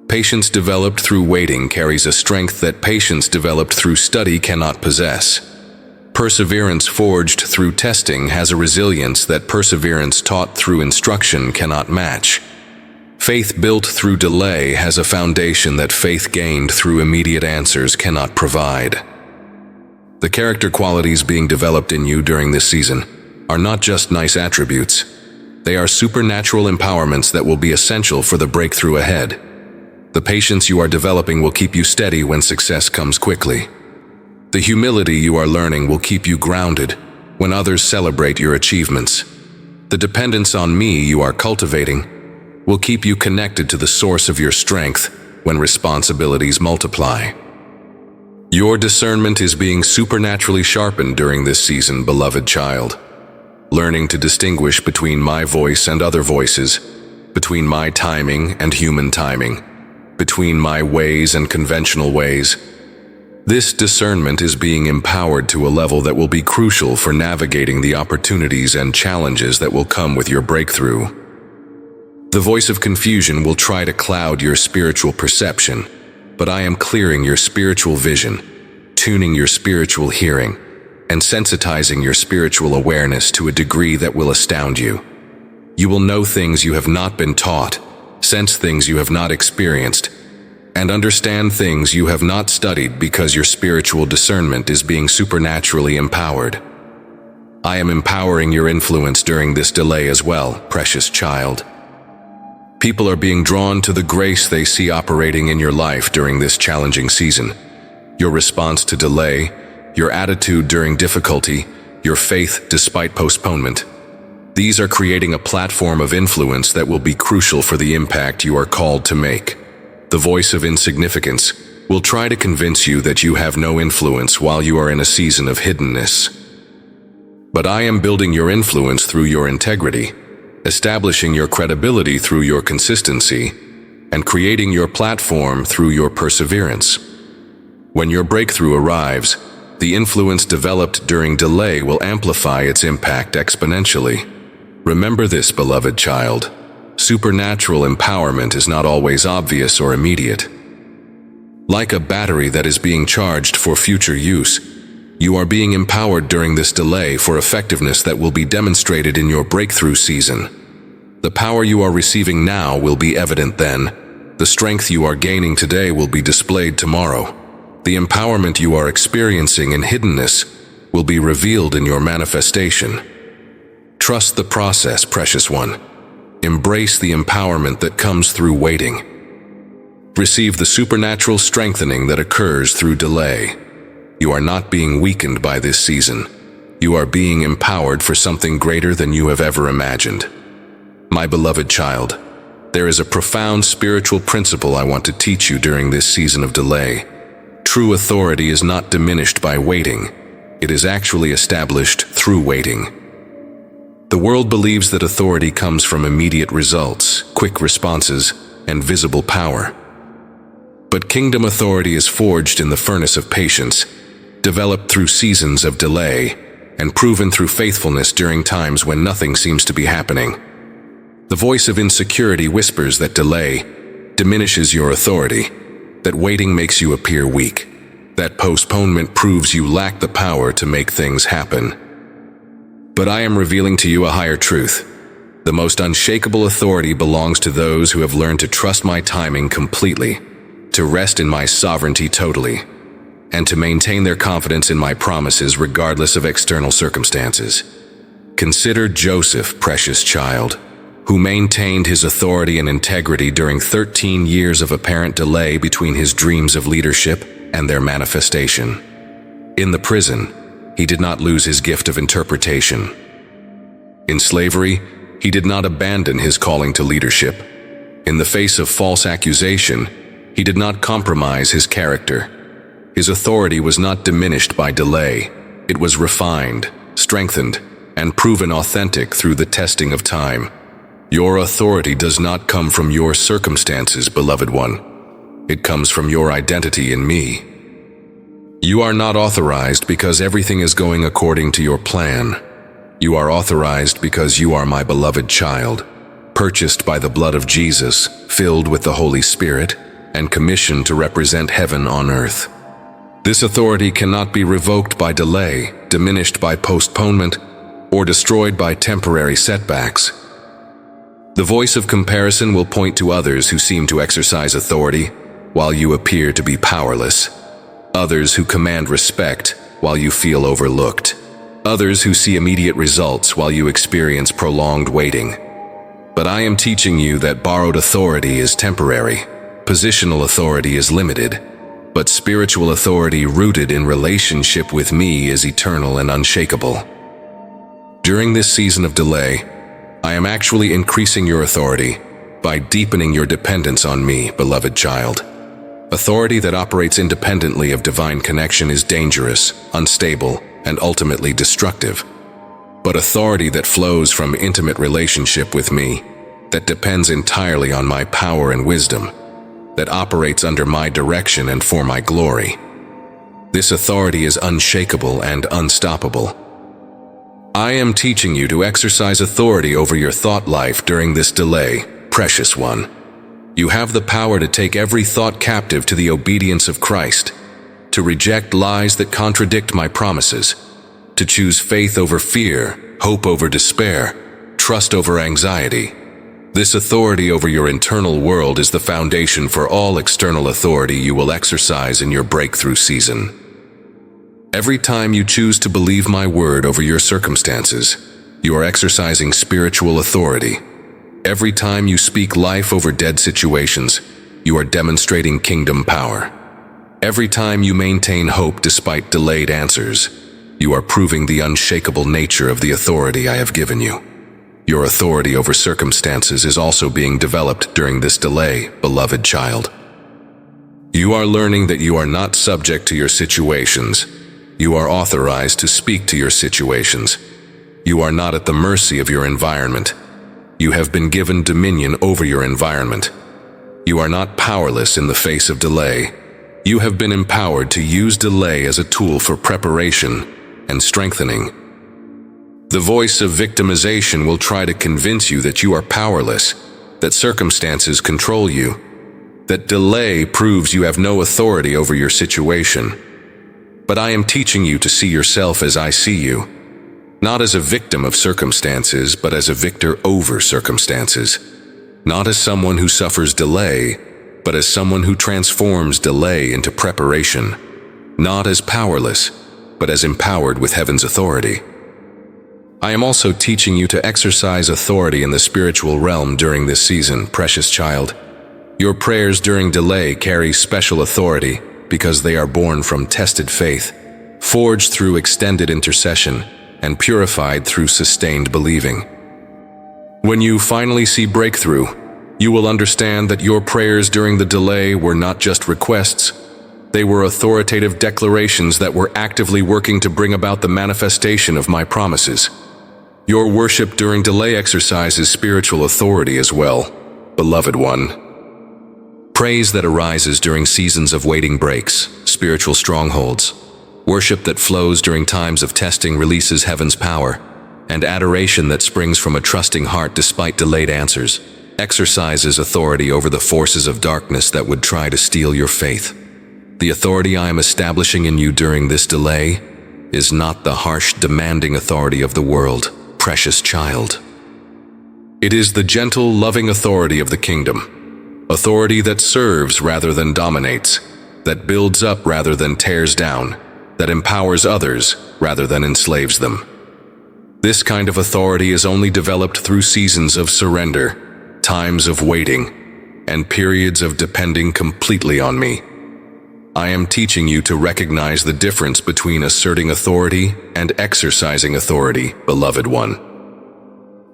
Patience developed through waiting carries a strength that patience developed through study cannot possess. Perseverance forged through testing has a resilience that perseverance taught through instruction cannot match. Faith built through delay has a foundation that faith gained through immediate answers cannot provide. The character qualities being developed in you during this season are not just nice attributes. They are supernatural empowerments that will be essential for the breakthrough ahead. The patience you are developing will keep you steady when success comes quickly. The humility you are learning will keep you grounded when others celebrate your achievements. The dependence on me you are cultivating will keep you connected to the source of your strength when responsibilities multiply. Your discernment is being supernaturally sharpened during this season, beloved child. Learning to distinguish between my voice and other voices, between my timing and human timing, between my ways and conventional ways. This discernment is being empowered to a level that will be crucial for navigating the opportunities and challenges that will come with your breakthrough. The voice of confusion will try to cloud your spiritual perception, but I am clearing your spiritual vision, tuning your spiritual hearing, and sensitizing your spiritual awareness to a degree that will astound you. You will know things you have not been taught, sense things you have not experienced, and understand things you have not studied because your spiritual discernment is being supernaturally empowered. I am empowering your influence during this delay as well, precious child. People are being drawn to the grace they see operating in your life during this challenging season. Your response to delay, your attitude during difficulty, your faith despite postponement. These are creating a platform of influence that will be crucial for the impact you are called to make. The voice of insignificance will try to convince you that you have no influence while you are in a season of hiddenness. But I am building your influence through your integrity, establishing your credibility through your consistency, and creating your platform through your perseverance. When your breakthrough arrives, the influence developed during delay will amplify its impact exponentially. Remember this, beloved child. Supernatural empowerment is not always obvious or immediate. Like a battery that is being charged for future use, you are being empowered during this delay for effectiveness that will be demonstrated in your breakthrough season. The power you are receiving now will be evident then. The strength you are gaining today will be displayed tomorrow. The empowerment you are experiencing in hiddenness will be revealed in your manifestation. Trust the process, precious one. Embrace the empowerment that comes through waiting. Receive the supernatural strengthening that occurs through delay. You are not being weakened by this season. You are being empowered for something greater than you have ever imagined. My beloved child, there is a profound spiritual principle I want to teach you during this season of delay. True authority is not diminished by waiting. It is actually established through waiting. The world believes that authority comes from immediate results, quick responses, and visible power. But kingdom authority is forged in the furnace of patience, developed through seasons of delay, and proven through faithfulness during times when nothing seems to be happening. The voice of insecurity whispers that delay diminishes your authority, that waiting makes you appear weak, that postponement proves you lack the power to make things happen. But I am revealing to you a higher truth. The most unshakable authority belongs to those who have learned to trust my timing completely, to rest in my sovereignty totally, and to maintain their confidence in my promises regardless of external circumstances. Consider Joseph, precious child, who maintained his authority and integrity during 13 years of apparent delay between his dreams of leadership and their manifestation. In the prison, he did not lose his gift of interpretation. In slavery, he did not abandon his calling to leadership. In the face of false accusation, he did not compromise his character. His authority was not diminished by delay. It was refined, strengthened, and proven authentic through the testing of time. Your authority does not come from your circumstances, beloved one. It comes from your identity in me. You are not authorized because everything is going according to your plan. You are authorized because you are my beloved child, purchased by the blood of Jesus, filled with the Holy Spirit, and commissioned to represent heaven on earth. This authority cannot be revoked by delay, diminished by postponement, or destroyed by temporary setbacks. The voice of comparison will point to others who seem to exercise authority, while you appear to be powerless. Others who command respect, while you feel overlooked. Others who see immediate results, while you experience prolonged waiting. But I am teaching you that borrowed authority is temporary. Positional authority is limited. But spiritual authority rooted in relationship with me is eternal and unshakable. During this season of delay, I am actually increasing your authority by deepening your dependence on me, beloved child. Authority that operates independently of divine connection is dangerous, unstable, and ultimately destructive. But authority that flows from intimate relationship with me, that depends entirely on my power and wisdom, that operates under my direction and for my glory. This authority is unshakable and unstoppable. I am teaching you to exercise authority over your thought life during this delay, precious one. You have the power to take every thought captive to the obedience of Christ, to reject lies that contradict my promises, to choose faith over fear, hope over despair, trust over anxiety. This authority over your internal world is the foundation for all external authority you will exercise in your breakthrough season. Every time you choose to believe my word over your circumstances, you are exercising spiritual authority. Every time you speak life over dead situations, you are demonstrating kingdom power. Every time you maintain hope despite delayed answers, you are proving the unshakable nature of the authority I have given you. Your authority over circumstances is also being developed during this delay, beloved child. You are learning that you are not subject to your situations. You are authorized to speak to your situations. You are not at the mercy of your environment. You have been given dominion over your environment. You are not powerless in the face of delay. You have been empowered to use delay as a tool for preparation and strengthening. The voice of victimization will try to convince you that you are powerless, that circumstances control you, that delay proves you have no authority over your situation. But I am teaching you to see yourself as I see you, not as a victim of circumstances, but as a victor over circumstances. Not as someone who suffers delay, but as someone who transforms delay into preparation. Not as powerless, but as empowered with heaven's authority. I am also teaching you to exercise authority in the spiritual realm during this season, precious child. Your prayers during delay carry special authority because they are born from tested faith, forged through extended intercession, and purified through sustained believing. When you finally see breakthrough, you will understand that your prayers during the delay were not just requests. They were authoritative declarations that were actively working to bring about the manifestation of my promises. Your worship during delay exercises spiritual authority as well, beloved one. Praise that arises during seasons of waiting breaks, spiritual strongholds. Worship that flows during times of testing releases heaven's power, and adoration that springs from a trusting heart despite delayed answers exercises authority over the forces of darkness that would try to steal your faith. The authority I am establishing in you during this delay is not the harsh, demanding authority of the world, precious child. It is the gentle, loving authority of the kingdom. Authority that serves rather than dominates, that builds up rather than tears down, that empowers others rather than enslaves them. This kind of authority is only developed through seasons of surrender, times of waiting, and periods of depending completely on me. I am teaching you to recognize the difference between asserting authority and exercising authority, beloved one.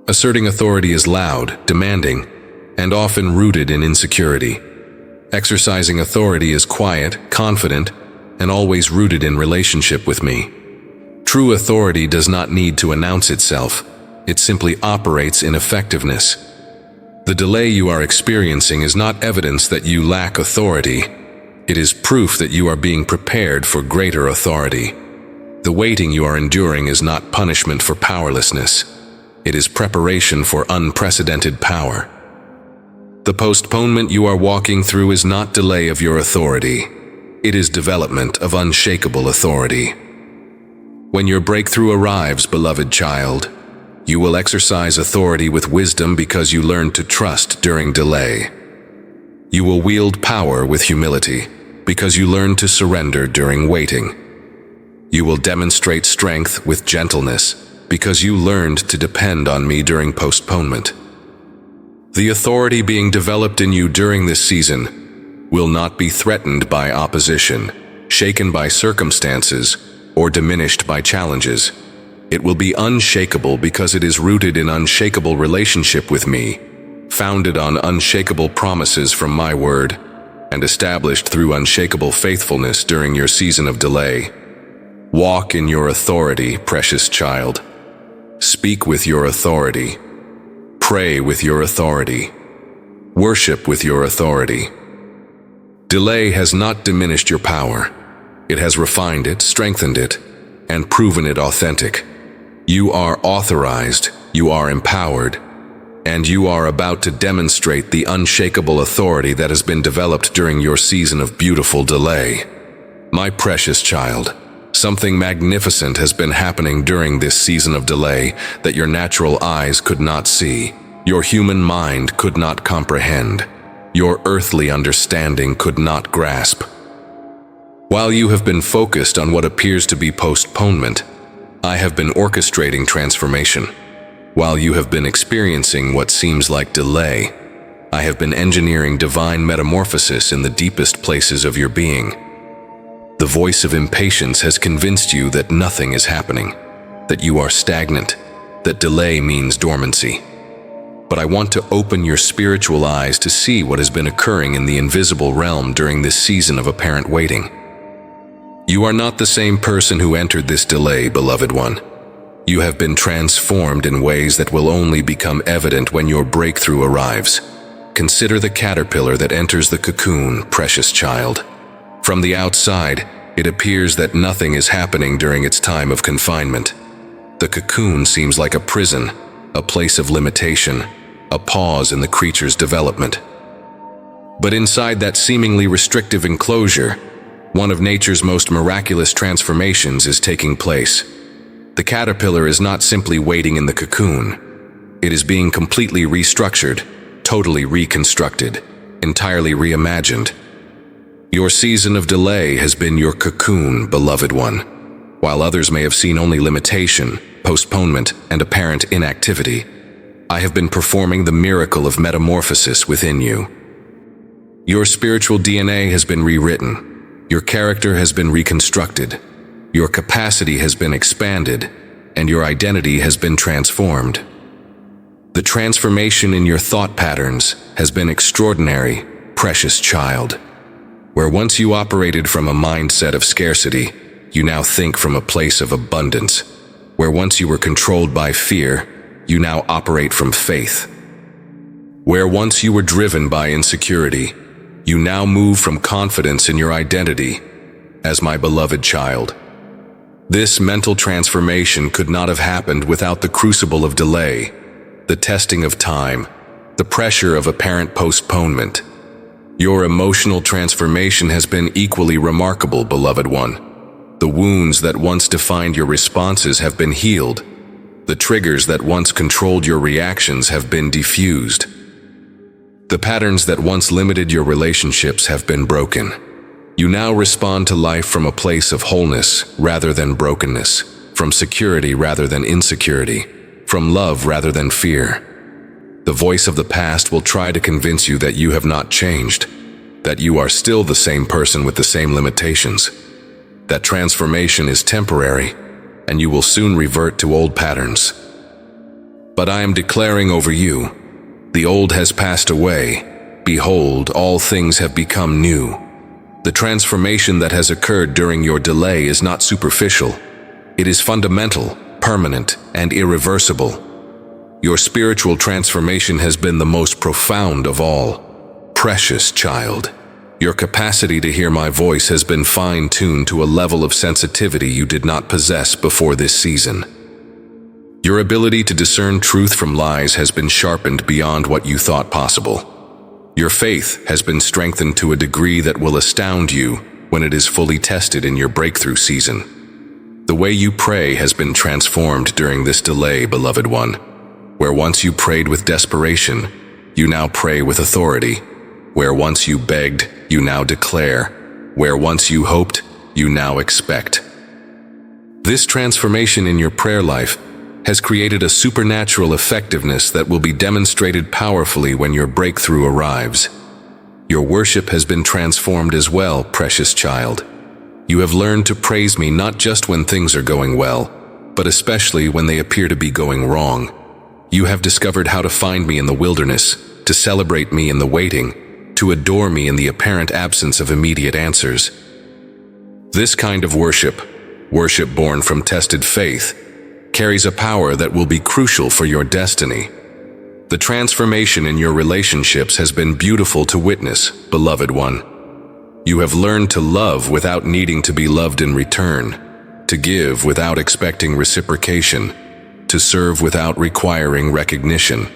Asserting authority is loud, demanding, and often rooted in insecurity. Exercising authority is quiet, confident, and always rooted in relationship with me. True authority does not need to announce itself. It simply operates in effectiveness. The delay you are experiencing is not evidence that you lack authority. It is proof that you are being prepared for greater authority. The waiting you are enduring is not punishment for powerlessness. It is preparation for unprecedented power. The postponement you are walking through is not delay of your authority. It is development of unshakable authority. When your breakthrough arrives, beloved child, you will exercise authority with wisdom because you learned to trust during delay. You will wield power with humility because you learned to surrender during waiting. You will demonstrate strength with gentleness because you learned to depend on me during postponement. The authority being developed in you during this season will not be threatened by opposition, shaken by circumstances, or diminished by challenges. It will be unshakable because it is rooted in unshakable relationship with me, founded on unshakable promises from my word, and established through unshakable faithfulness during your season of delay. Walk in your authority, precious child. Speak with your authority. Pray with your authority. Worship with your authority. Delay has not diminished your power. It has refined it, strengthened it, and proven it authentic. You are authorized, you are empowered, and you are about to demonstrate the unshakable authority that has been developed during your season of beautiful delay. My precious child, something magnificent has been happening during this season of delay that your natural eyes could not see, your human mind could not comprehend, your earthly understanding could not grasp. While you have been focused on what appears to be postponement, I have been orchestrating transformation. While you have been experiencing what seems like delay, I have been engineering divine metamorphosis in the deepest places of your being. The voice of impatience has convinced you that nothing is happening, that you are stagnant, that delay means dormancy. But I want to open your spiritual eyes to see what has been occurring in the invisible realm during this season of apparent waiting. You are not the same person who entered this delay, beloved one. You have been transformed in ways that will only become evident when your breakthrough arrives. Consider the caterpillar that enters the cocoon, precious child. From the outside, it appears that nothing is happening during its time of confinement. The cocoon seems like a prison, a place of limitation, a pause in the creature's development. But inside that seemingly restrictive enclosure, one of nature's most miraculous transformations is taking place. The caterpillar is not simply waiting in the cocoon. It is being completely restructured, totally reconstructed, entirely reimagined. Your season of delay has been your cocoon, beloved one. While others may have seen only limitation, postponement, and apparent inactivity, I have been performing the miracle of metamorphosis within you. Your spiritual DNA has been rewritten. Your character has been reconstructed, your capacity has been expanded, and your identity has been transformed. The transformation in your thought patterns has been extraordinary, precious child. Where once you operated from a mindset of scarcity, you now think from a place of abundance. Where once you were controlled by fear, you now operate from faith. Where once you were driven by insecurity, you now move from confidence in your identity as my beloved child. This mental transformation could not have happened without the crucible of delay, the testing of time, the pressure of apparent postponement. Your emotional transformation has been equally remarkable, beloved one. The wounds that once defined your responses have been healed. The triggers that once controlled your reactions have been diffused. The patterns that once limited your relationships have been broken. You now respond to life from a place of wholeness rather than brokenness, from security rather than insecurity, from love rather than fear. The voice of the past will try to convince you that you have not changed, that you are still the same person with the same limitations, that transformation is temporary, and you will soon revert to old patterns. But I am declaring over you, the old has passed away. Behold, all things have become new. The transformation that has occurred during your delay is not superficial. It is fundamental, permanent, and irreversible. Your spiritual transformation has been the most profound of all. Precious child, your capacity to hear my voice has been fine-tuned to a level of sensitivity you did not possess before this season. Your ability to discern truth from lies has been sharpened beyond what you thought possible. Your faith has been strengthened to a degree that will astound you when it is fully tested in your breakthrough season. The way you pray has been transformed during this delay, beloved one. Where once you prayed with desperation, you now pray with authority. Where once you begged, you now declare. Where once you hoped, you now expect. This transformation in your prayer life has created a supernatural effectiveness that will be demonstrated powerfully when your breakthrough arrives. Your worship has been transformed as well, precious child. You have learned to praise me not just when things are going well, but especially when they appear to be going wrong. You have discovered how to find me in the wilderness, to celebrate me in the waiting, to adore me in the apparent absence of immediate answers. This kind of worship born from tested faith, carries a power that will be crucial for your destiny. The transformation in your relationships has been beautiful to witness, beloved one. You have learned to love without needing to be loved in return, to give without expecting reciprocation, to serve without requiring recognition.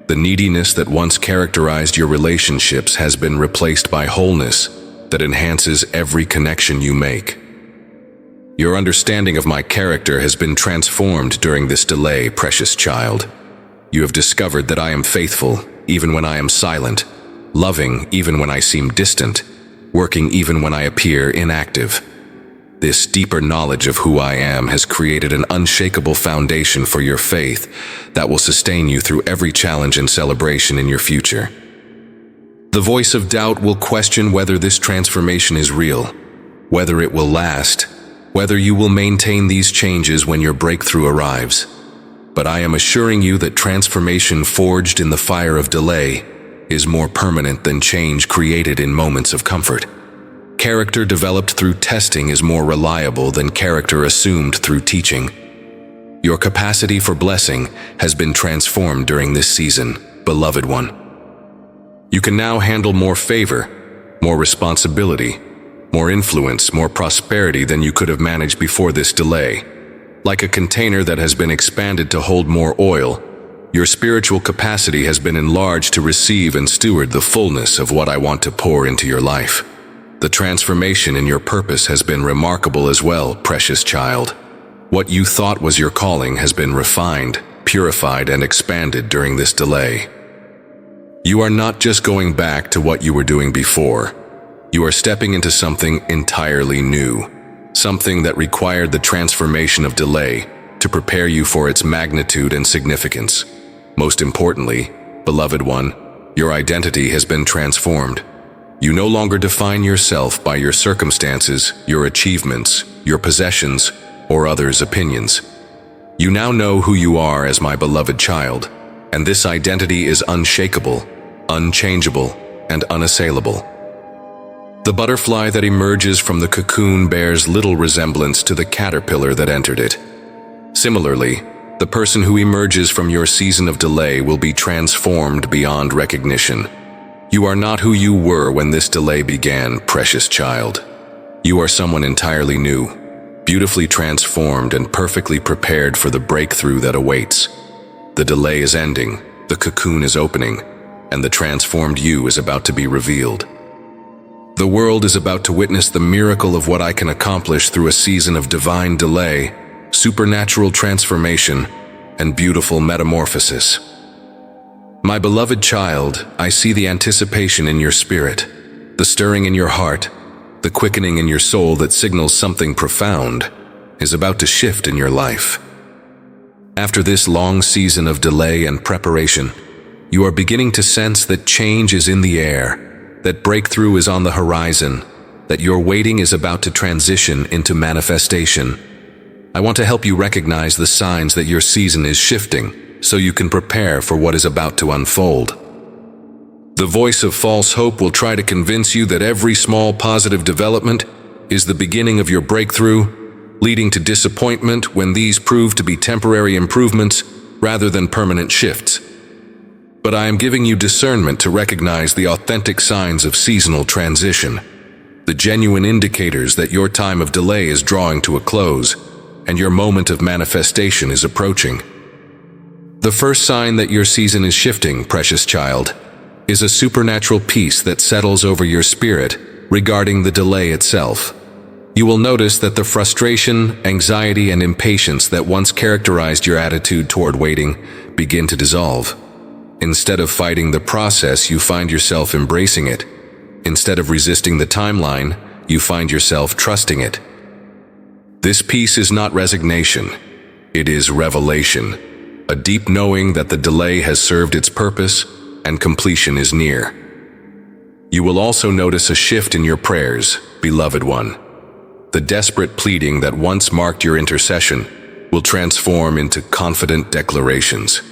The neediness that once characterized your relationships has been replaced by wholeness, that enhances every connection you make. Your understanding of my character has been transformed during this delay, precious child. You have discovered that I am faithful even when I am silent, loving even when I seem distant, working even when I appear inactive. This deeper knowledge of who I am has created an unshakable foundation for your faith that will sustain you through every challenge and celebration in your future. The voice of doubt will question whether this transformation is real, whether it will last, whether you will maintain these changes when your breakthrough arrives. But I am assuring you that transformation forged in the fire of delay is more permanent than change created in moments of comfort. Character developed through testing is more reliable than character assumed through teaching. Your capacity for blessing has been transformed during this season, beloved one. You can now handle more favor, more responsibility, more influence, more prosperity than you could have managed before this delay. Like a container that has been expanded to hold more oil, your spiritual capacity has been enlarged to receive and steward the fullness of what I want to pour into your life. The transformation in your purpose has been remarkable as well, precious child. What you thought was your calling has been refined, purified, and expanded during this delay. You are not just going back to what you were doing before. You are stepping into something entirely new, something that required the transformation of delay to prepare you for its magnitude and significance. Most importantly, beloved one, your identity has been transformed. You no longer define yourself by your circumstances, your achievements, your possessions, or others' opinions. You now know who you are as my beloved child, and this identity is unshakable, unchangeable, and unassailable. The butterfly that emerges from the cocoon bears little resemblance to the caterpillar that entered it. Similarly, the person who emerges from your season of delay will be transformed beyond recognition. You are not who you were when this delay began, precious child. You are someone entirely new, beautifully transformed and perfectly prepared for the breakthrough that awaits. The delay is ending, the cocoon is opening, and the transformed you is about to be revealed. The world is about to witness the miracle of what I can accomplish through a season of divine delay, supernatural transformation, and beautiful metamorphosis. My beloved child, I see the anticipation in your spirit, the stirring in your heart, the quickening in your soul that signals something profound is about to shift in your life. After this long season of delay and preparation, you are beginning to sense that change is in the air, that breakthrough is on the horizon, that your waiting is about to transition into manifestation. I want to help you recognize the signs that your season is shifting so you can prepare for what is about to unfold. The voice of false hope will try to convince you that every small positive development is the beginning of your breakthrough, leading to disappointment when these prove to be temporary improvements rather than permanent shifts. But I am giving you discernment to recognize the authentic signs of seasonal transition, the genuine indicators that your time of delay is drawing to a close and your moment of manifestation is approaching. The first sign that your season is shifting, precious child, is a supernatural peace that settles over your spirit regarding the delay itself. You will notice that the frustration, anxiety, and impatience that once characterized your attitude toward waiting begin to dissolve. Instead of fighting the process, you find yourself embracing it. Instead of resisting the timeline, you find yourself trusting it. This peace is not resignation. It is revelation, a deep knowing that the delay has served its purpose and completion is near. You will also notice a shift in your prayers, beloved one. The desperate pleading that once marked your intercession will transform into confident declarations.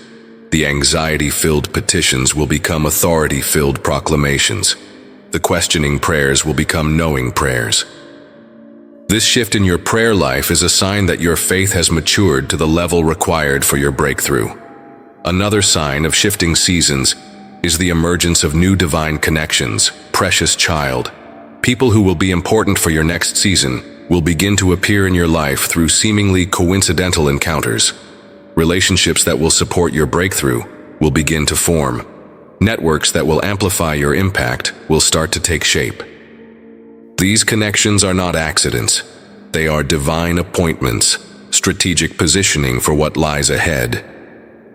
The anxiety-filled petitions will become authority-filled proclamations. The questioning prayers will become knowing prayers. This shift in your prayer life is a sign that your faith has matured to the level required for your breakthrough. Another sign of shifting seasons is the emergence of new divine connections, precious child. People who will be important for your next season will begin to appear in your life through seemingly coincidental encounters. Relationships that will support your breakthrough will begin to form. Networks that will amplify your impact will start to take shape. These connections are not accidents. They are divine appointments, strategic positioning for what lies ahead.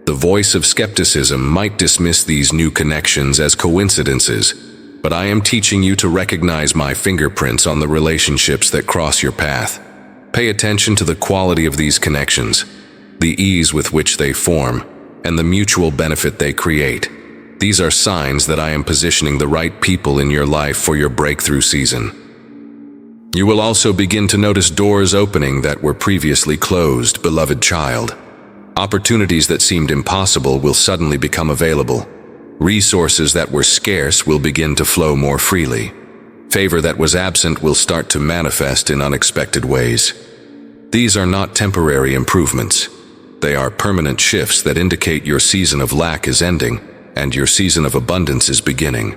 The voice of skepticism might dismiss these new connections as coincidences, but I am teaching you to recognize my fingerprints on the relationships that cross your path. Pay attention to the quality of these connections, the ease with which they form, and the mutual benefit they create. These are signs that I am positioning the right people in your life for your breakthrough season. You will also begin to notice doors opening that were previously closed, beloved child. Opportunities that seemed impossible will suddenly become available. Resources that were scarce will begin to flow more freely. Favor that was absent will start to manifest in unexpected ways. These are not temporary improvements. They are permanent shifts that indicate your season of lack is ending and your season of abundance is beginning.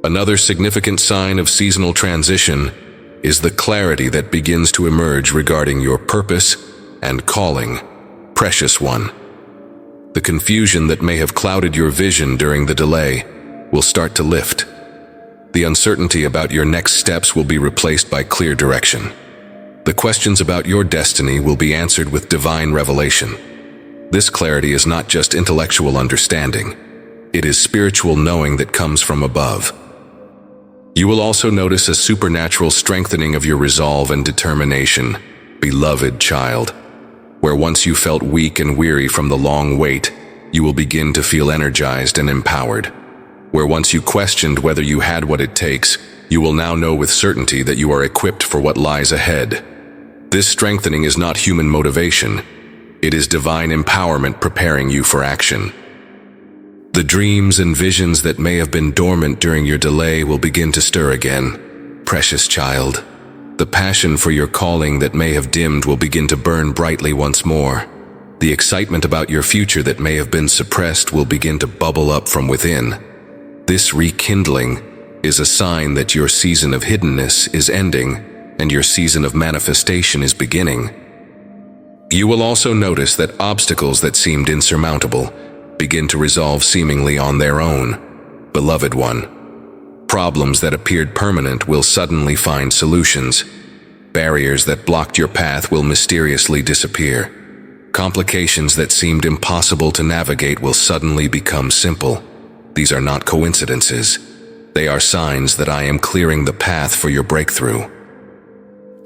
Another significant sign of seasonal transition is the clarity that begins to emerge regarding your purpose and calling, precious one. The confusion that may have clouded your vision during the delay will start to lift. The uncertainty about your next steps will be replaced by clear direction. The questions about your destiny will be answered with divine revelation. This clarity is not just intellectual understanding. It is spiritual knowing that comes from above. You will also notice a supernatural strengthening of your resolve and determination, beloved child. Where once you felt weak and weary from the long wait, you will begin to feel energized and empowered. Where once you questioned whether you had what it takes, you will now know with certainty that you are equipped for what lies ahead. This strengthening is not human motivation. It is divine empowerment preparing you for action. The dreams and visions that may have been dormant during your delay will begin to stir again, precious child. The passion for your calling that may have dimmed will begin to burn brightly once more. The excitement about your future that may have been suppressed will begin to bubble up from within. This rekindling is a sign that your season of hiddenness is ending and your season of manifestation is beginning. You will also notice that obstacles that seemed insurmountable begin to resolve seemingly on their own, beloved one. Problems that appeared permanent will suddenly find solutions. Barriers that blocked your path will mysteriously disappear. Complications that seemed impossible to navigate will suddenly become simple. These are not coincidences. They are signs that I am clearing the path for your breakthrough.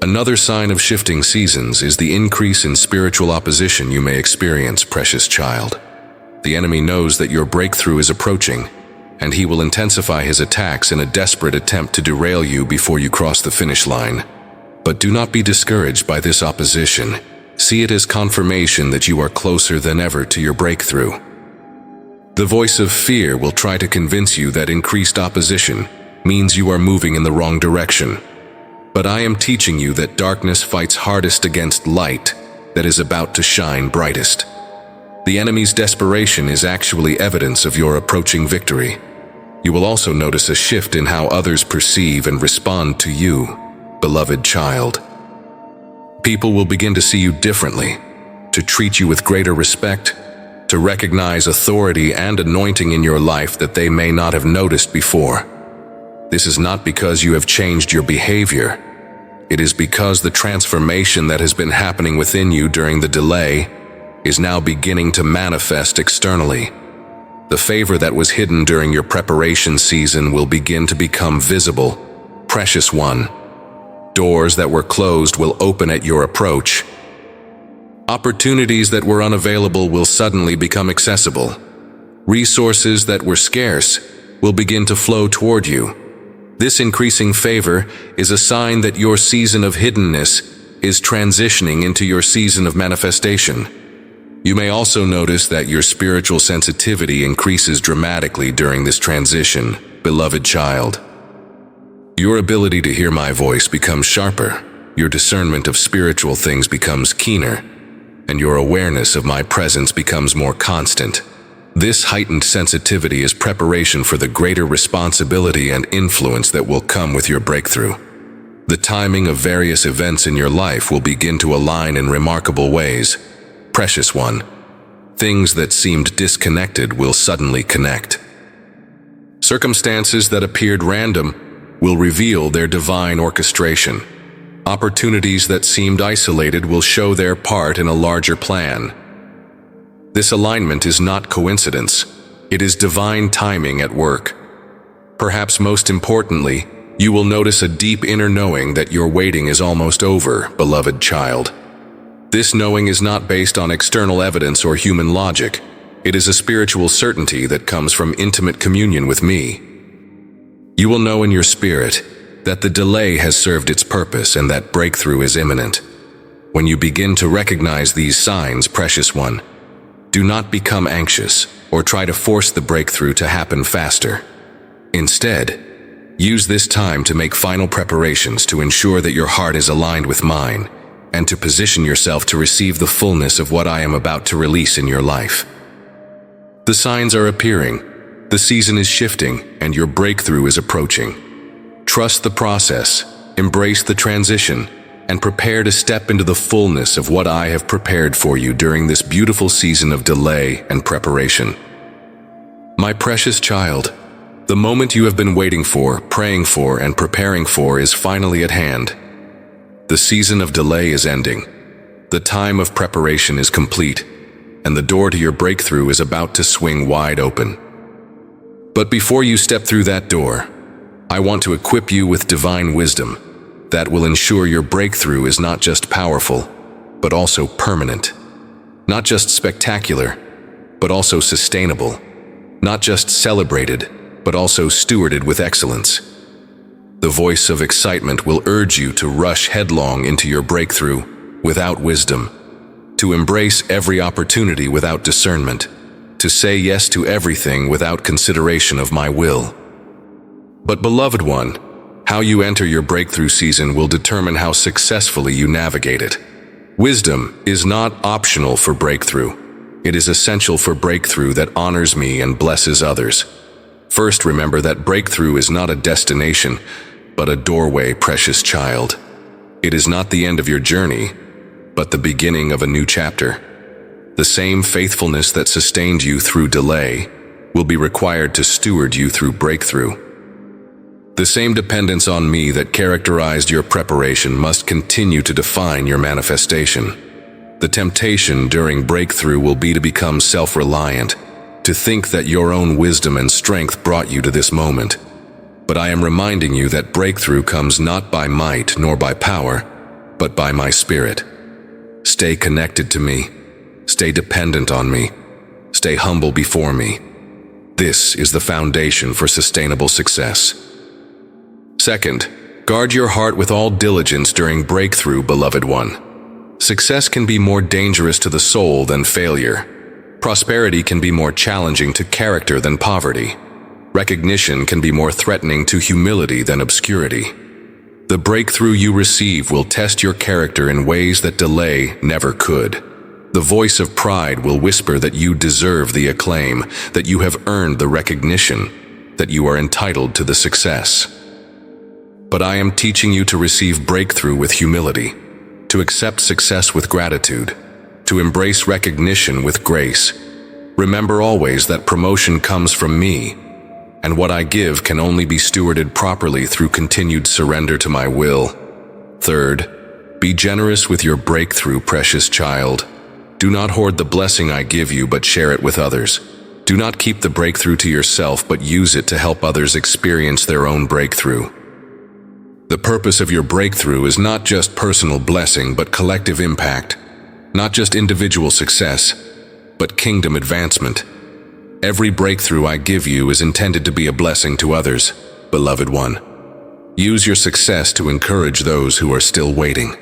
Another sign of shifting seasons is the increase in spiritual opposition you may experience, precious child. The enemy knows that your breakthrough is approaching, and he will intensify his attacks in a desperate attempt to derail you before you cross the finish line. But do not be discouraged by this opposition. See it as confirmation that you are closer than ever to your breakthrough. The voice of fear will try to convince you that increased opposition means you are moving in the wrong direction. But I am teaching you that darkness fights hardest against light that is about to shine brightest. The enemy's desperation is actually evidence of your approaching victory. You will also notice a shift in how others perceive and respond to you, beloved child. People will begin to see you differently, to treat you with greater respect, to recognize authority and anointing in your life that they may not have noticed before. This is not because you have changed your behavior. It is because the transformation that has been happening within you during the delay is now beginning to manifest externally. The favor that was hidden during your preparation season will begin to become visible, precious one. Doors that were closed will open at your approach. Opportunities that were unavailable will suddenly become accessible. Resources that were scarce will begin to flow toward you. This increasing favor is a sign that your season of hiddenness is transitioning into your season of manifestation. You may also notice that your spiritual sensitivity increases dramatically during this transition, beloved child. Your ability to hear my voice becomes sharper, your discernment of spiritual things becomes keener, and your awareness of my presence becomes more constant. This heightened sensitivity is preparation for the greater responsibility and influence that will come with your breakthrough. The timing of various events in your life will begin to align in remarkable ways. Precious one, things that seemed disconnected will suddenly connect. Circumstances that appeared random will reveal their divine orchestration. Opportunities that seemed isolated will show their part in a larger plan. This alignment is not coincidence. It is divine timing at work. Perhaps most importantly, you will notice a deep inner knowing that your waiting is almost over, beloved child. This knowing is not based on external evidence or human logic. It is a spiritual certainty that comes from intimate communion with me. You will know in your spirit that the delay has served its purpose and that breakthrough is imminent. When you begin to recognize these signs, precious one, do not become anxious or try to force the breakthrough to happen faster. Instead, use this time to make final preparations to ensure that your heart is aligned with mine and to position yourself to receive the fullness of what I am about to release in your life. The signs are appearing, the season is shifting, and your breakthrough is approaching. Trust the process, embrace the transition, and prepare to step into the fullness of what I have prepared for you during this beautiful season of delay and preparation. My precious child, the moment you have been waiting for, praying for, and preparing for is finally at hand. The season of delay is ending. The time of preparation is complete, and the door to your breakthrough is about to swing wide open. But before you step through that door, I want to equip you with divine wisdom that will ensure your breakthrough is not just powerful, but also permanent. Not just spectacular, but also sustainable. Not just celebrated, but also stewarded with excellence. The voice of excitement will urge you to rush headlong into your breakthrough without wisdom, to embrace every opportunity without discernment, to say yes to everything without consideration of my will. But beloved one, how you enter your breakthrough season will determine how successfully you navigate it. Wisdom is not optional for breakthrough. It is essential for breakthrough that honors me and blesses others. First, remember that breakthrough is not a destination, but a doorway, precious child. It is not the end of your journey, but the beginning of a new chapter. The same faithfulness that sustained you through delay will be required to steward you through breakthrough. The same dependence on me that characterized your preparation must continue to define your manifestation. The temptation during breakthrough will be to become self-reliant, to think that your own wisdom and strength brought you to this moment. But I am reminding you that breakthrough comes not by might nor by power, but by my spirit. Stay connected to me. Stay dependent on me. Stay humble before me. This is the foundation for sustainable success. Second, guard your heart with all diligence during breakthrough, beloved one. Success can be more dangerous to the soul than failure. Prosperity can be more challenging to character than poverty. Recognition can be more threatening to humility than obscurity. The breakthrough you receive will test your character in ways that delay never could. The voice of pride will whisper that you deserve the acclaim, that you have earned the recognition, that you are entitled to the success. But I am teaching you to receive breakthrough with humility, to accept success with gratitude, to embrace recognition with grace. Remember always that promotion comes from me, and what I give can only be stewarded properly through continued surrender to my will. Third, be generous with your breakthrough, precious child. Do not hoard the blessing I give you, but share it with others. Do not keep the breakthrough to yourself, but use it to help others experience their own breakthrough. The purpose of your breakthrough is not just personal blessing, but collective impact. Not just individual success, but kingdom advancement. Every breakthrough I give you is intended to be a blessing to others, beloved one. Use your success to encourage those who are still waiting.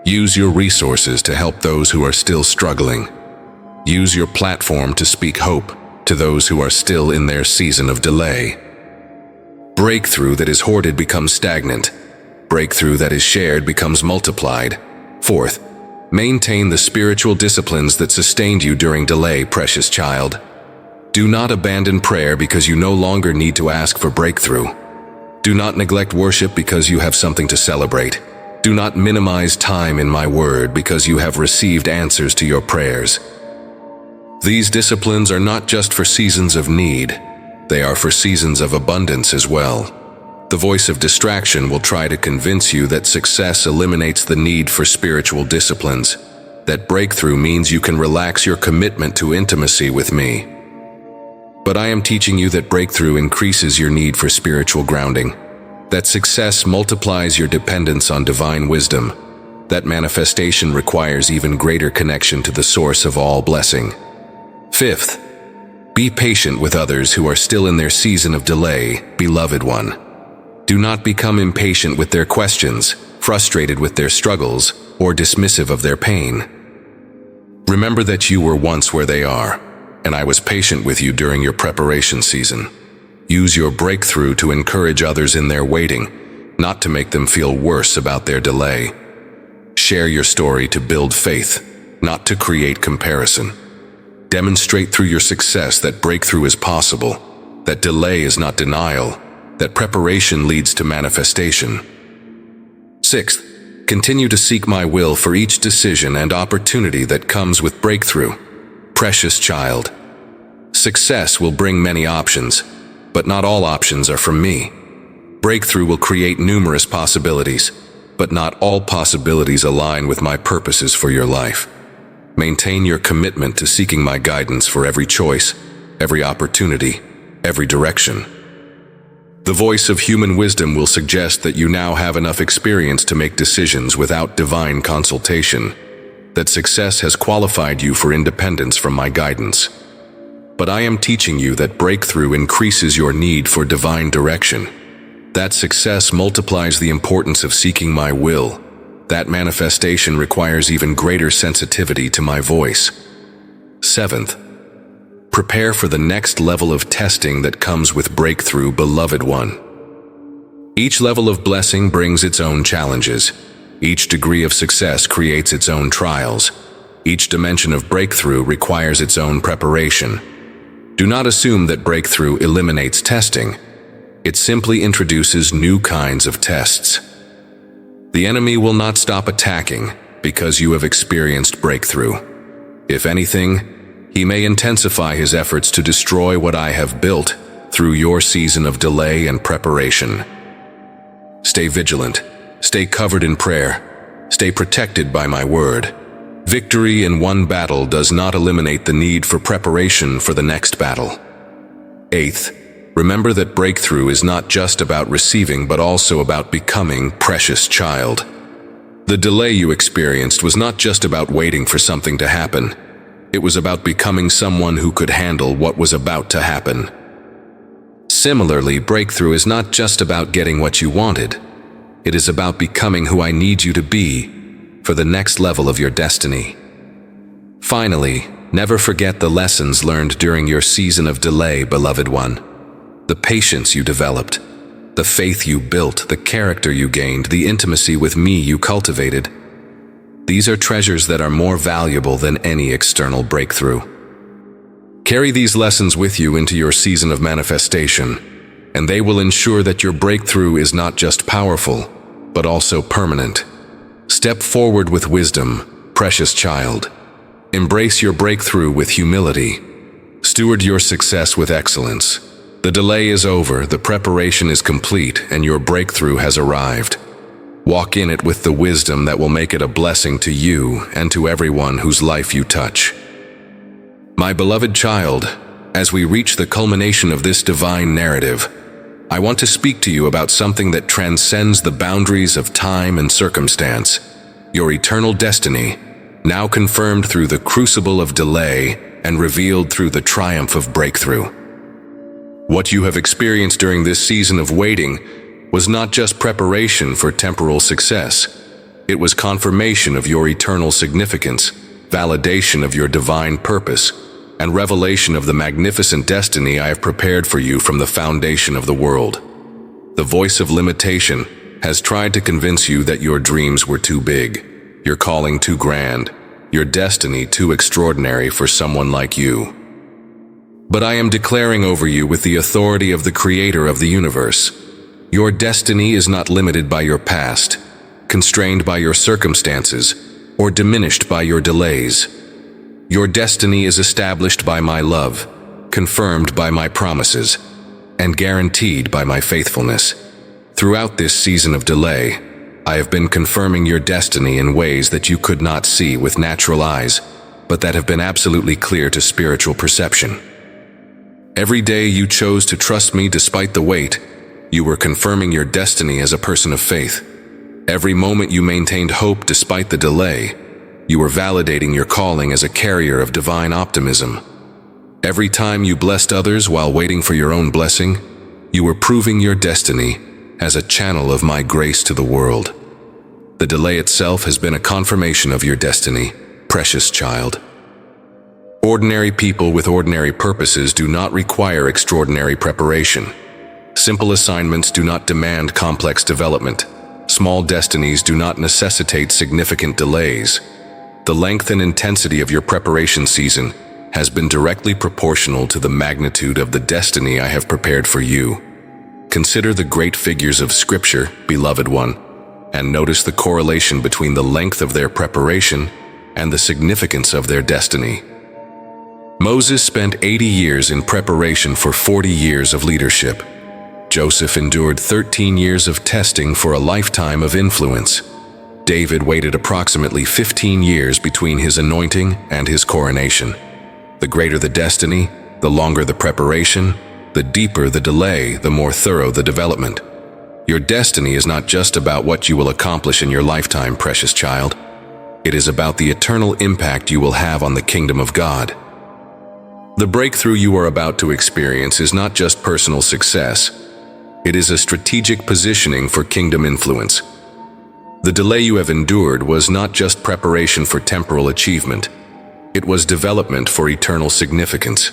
Use your resources to help those who are still struggling. Use your platform to speak hope to those who are still in their season of delay. Breakthrough that is hoarded becomes stagnant. Breakthrough that is shared becomes multiplied. Fourth, maintain the spiritual disciplines that sustained you during delay, precious child. Do not abandon prayer because you no longer need to ask for breakthrough. Do not neglect worship because you have something to celebrate. Do not minimize time in my word because you have received answers to your prayers. These disciplines are not just for seasons of need, they are for seasons of abundance as well. The voice of distraction will try to convince you that success eliminates the need for spiritual disciplines, that breakthrough means you can relax your commitment to intimacy with me. But I am teaching you that breakthrough increases your need for spiritual grounding, that success multiplies your dependence on divine wisdom, that manifestation requires even greater connection to the source of all blessing. Fifth, be patient with others who are still in their season of delay, beloved one. Do not become impatient with their questions, frustrated with their struggles, or dismissive of their pain. Remember that you were once where they are, and I was patient with you during your preparation season. Use your breakthrough to encourage others in their waiting, not to make them feel worse about their delay. Share your story to build faith, not to create comparison. Demonstrate through your success that breakthrough is possible, that delay is not denial, that preparation leads to manifestation. Sixth, continue to seek my will for each decision and opportunity that comes with breakthrough. Precious child, success will bring many options, but not all options are from me. Breakthrough will create numerous possibilities, but not all possibilities align with my purposes for your life. Maintain your commitment to seeking my guidance for every choice, every opportunity, every direction. The voice of human wisdom will suggest that you now have enough experience to make decisions without divine consultation, that success has qualified you for independence from my guidance. But I am teaching you that breakthrough increases your need for divine direction, that success multiplies the importance of seeking my will, that manifestation requires even greater sensitivity to my voice. Seventh, prepare for the next level of testing that comes with breakthrough, beloved one. Each level of blessing brings its own challenges. Each degree of success creates its own trials. Each dimension of breakthrough requires its own preparation. Do not assume that breakthrough eliminates testing. It simply introduces new kinds of tests. The enemy will not stop attacking because you have experienced breakthrough. If anything, he may intensify his efforts to destroy what I have built through your season of delay and preparation. Stay vigilant, stay covered in prayer, stay protected by my word. Victory in one battle does not eliminate the need for preparation for the next battle. Eighth, remember that breakthrough is not just about receiving but also about becoming, precious child. The delay you experienced was not just about waiting for something to happen. It was about becoming someone who could handle what was about to happen. Similarly, breakthrough is not just about getting what you wanted. It is about becoming who I need you to be for the next level of your destiny. Finally, never forget the lessons learned during your season of delay, beloved one. The patience you developed, the faith you built, the character you gained, the intimacy with me you cultivated. These are treasures that are more valuable than any external breakthrough. Carry these lessons with you into your season of manifestation, and they will ensure that your breakthrough is not just powerful, but also permanent. Step forward with wisdom, precious child. Embrace your breakthrough with humility. Steward your success with excellence. The delay is over, the preparation is complete, and your breakthrough has arrived. Walk in it with the wisdom that will make it a blessing to you and to everyone whose life you touch. My beloved child, as we reach the culmination of this divine narrative, I want to speak to you about something that transcends the boundaries of time and circumstance, your eternal destiny, now confirmed through the crucible of delay and revealed through the triumph of breakthrough. What you have experienced during this season of waiting was not just preparation for temporal success. It was confirmation of your eternal significance, validation of your divine purpose, and revelation of the magnificent destiny I have prepared for you from the foundation of the world. The voice of limitation has tried to convince you that your dreams were too big, your calling too grand, your destiny too extraordinary for someone like you. But I am declaring over you with the authority of the Creator of the universe. Your destiny is not limited by your past, constrained by your circumstances, or diminished by your delays. Your destiny is established by my love, confirmed by my promises, and guaranteed by my faithfulness. Throughout this season of delay, I have been confirming your destiny in ways that you could not see with natural eyes, but that have been absolutely clear to spiritual perception. Every day you chose to trust me despite the wait, you were confirming your destiny as a person of faith. Every moment you maintained hope despite the delay, you were validating your calling as a carrier of divine optimism. Every time you blessed others while waiting for your own blessing, you were proving your destiny as a channel of my grace to the world. The delay itself has been a confirmation of your destiny, precious child. Ordinary people with ordinary purposes do not require extraordinary preparation. Simple assignments do not demand complex development. Small destinies do not necessitate significant delays. The length and intensity of your preparation season has been directly proportional to the magnitude of the destiny I have prepared for you. Consider the great figures of Scripture, beloved one, and notice the correlation between the length of their preparation and the significance of their destiny. Moses spent 80 years in preparation for 40 years of leadership. Joseph endured 13 years of testing for a lifetime of influence. David waited approximately 15 years between his anointing and his coronation. The greater the destiny, the longer the preparation, the deeper the delay, the more thorough the development. Your destiny is not just about what you will accomplish in your lifetime, precious child. It is about the eternal impact you will have on the kingdom of God. The breakthrough you are about to experience is not just personal success. It is a strategic positioning for kingdom influence. The delay you have endured was not just preparation for temporal achievement. It was development for eternal significance.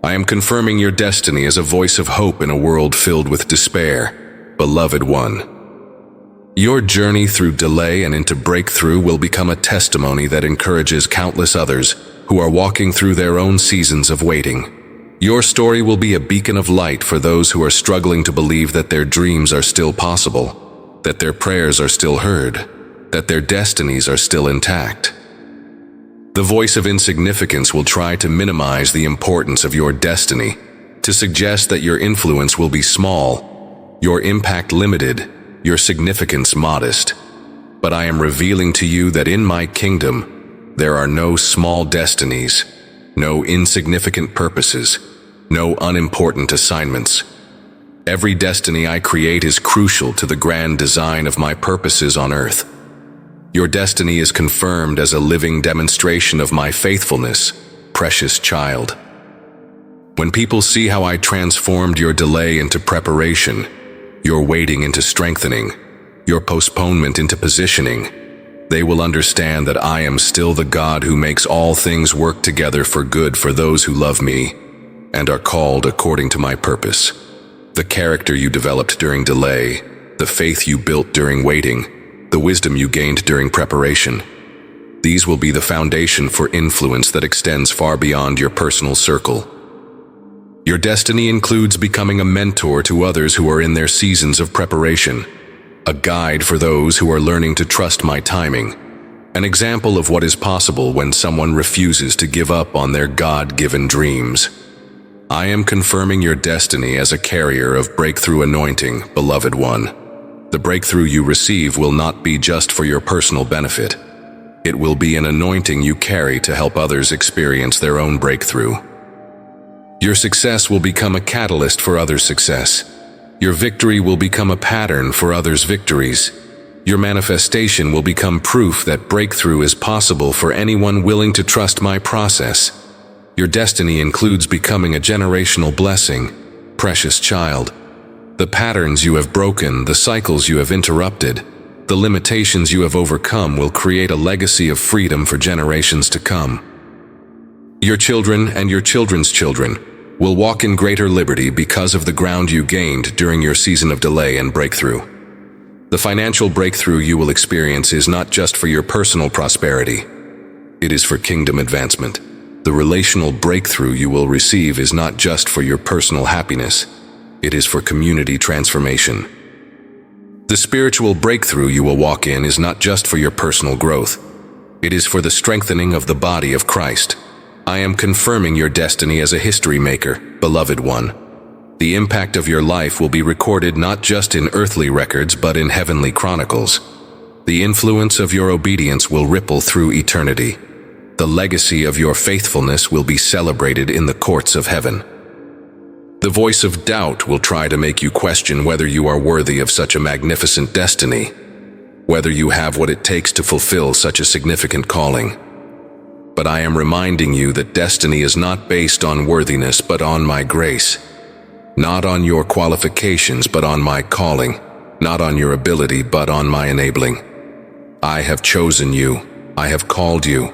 I am confirming your destiny as a voice of hope in a world filled with despair, beloved one. Your journey through delay and into breakthrough will become a testimony that encourages countless others who are walking through their own seasons of waiting. Your story will be a beacon of light for those who are struggling to believe that their dreams are still possible, that their prayers are still heard, that their destinies are still intact. The voice of insignificance will try to minimize the importance of your destiny, to suggest that your influence will be small, your impact limited, your significance modest. But I am revealing to you that in my kingdom, there are no small destinies, no insignificant purposes, no unimportant assignments. Every destiny I create is crucial to the grand design of my purposes on earth. Your destiny is confirmed as a living demonstration of my faithfulness, precious child. When people see how I transformed your delay into preparation, your waiting into strengthening, your postponement into positioning, they will understand that I am still the God who makes all things work together for good for those who love me and are called according to my purpose. The character you developed during delay, the faith you built during waiting, the wisdom you gained during preparation, these will be the foundation for influence that extends far beyond your personal circle. Your destiny includes becoming a mentor to others who are in their seasons of preparation, a guide for those who are learning to trust my timing, an example of what is possible when someone refuses to give up on their God-given dreams. I am confirming your destiny as a carrier of breakthrough anointing, beloved one. The breakthrough you receive will not be just for your personal benefit. It will be an anointing you carry to help others experience their own breakthrough. Your success will become a catalyst for others' success. Your victory will become a pattern for others' victories. Your manifestation will become proof that breakthrough is possible for anyone willing to trust my process. Your destiny includes becoming a generational blessing, precious child. The patterns you have broken, the cycles you have interrupted, the limitations you have overcome will create a legacy of freedom for generations to come. Your children and your children's children will walk in greater liberty because of the ground you gained during your season of delay and breakthrough. The financial breakthrough you will experience is not just for your personal prosperity. It is for kingdom advancement. The relational breakthrough you will receive is not just for your personal happiness. It is for community transformation. The spiritual breakthrough you will walk in is not just for your personal growth. It is for the strengthening of the body of Christ. I am confirming your destiny as a history maker, beloved one. The impact of your life will be recorded not just in earthly records but in heavenly chronicles. The influence of your obedience will ripple through eternity. The legacy of your faithfulness will be celebrated in the courts of heaven. The voice of doubt will try to make you question whether you are worthy of such a magnificent destiny, whether you have what it takes to fulfill such a significant calling. But I am reminding you that destiny is not based on worthiness but on my grace. Not on your qualifications but on my calling. Not on your ability but on my enabling. I have chosen you, I have called you,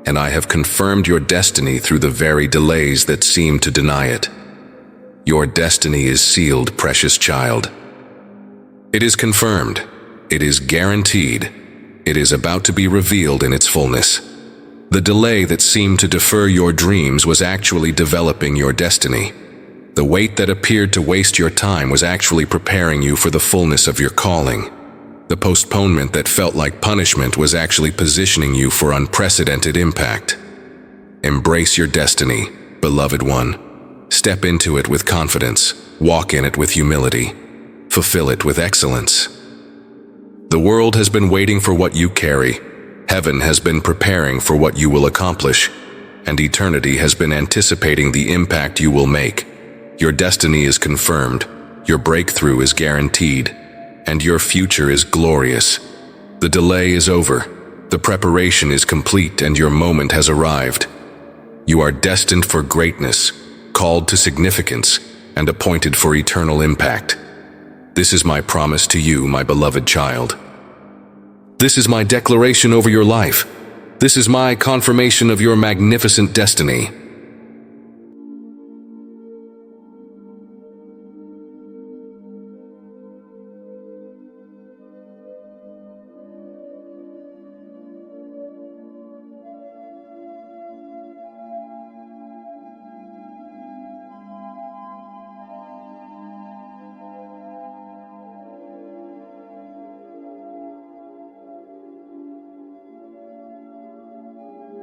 and I have confirmed your destiny through the very delays that seem to deny it. Your destiny is sealed, precious child. It is confirmed. It is guaranteed. It is about to be revealed in its fullness. The delay that seemed to defer your dreams was actually developing your destiny. The wait that appeared to waste your time was actually preparing you for the fullness of your calling. The postponement that felt like punishment was actually positioning you for unprecedented impact. Embrace your destiny, beloved one. Step into it with confidence. Walk in it with humility. Fulfill it with excellence. The world has been waiting for what you carry. Heaven has been preparing for what you will accomplish. And eternity has been anticipating the impact you will make. Your destiny is confirmed. Your breakthrough is guaranteed. And your future is glorious. The delay is over. The preparation is complete and your moment has arrived. You are destined for greatness, called to significance, and appointed for eternal impact. This is my promise to you, my beloved child. This is my declaration over your life. This is my confirmation of your magnificent destiny.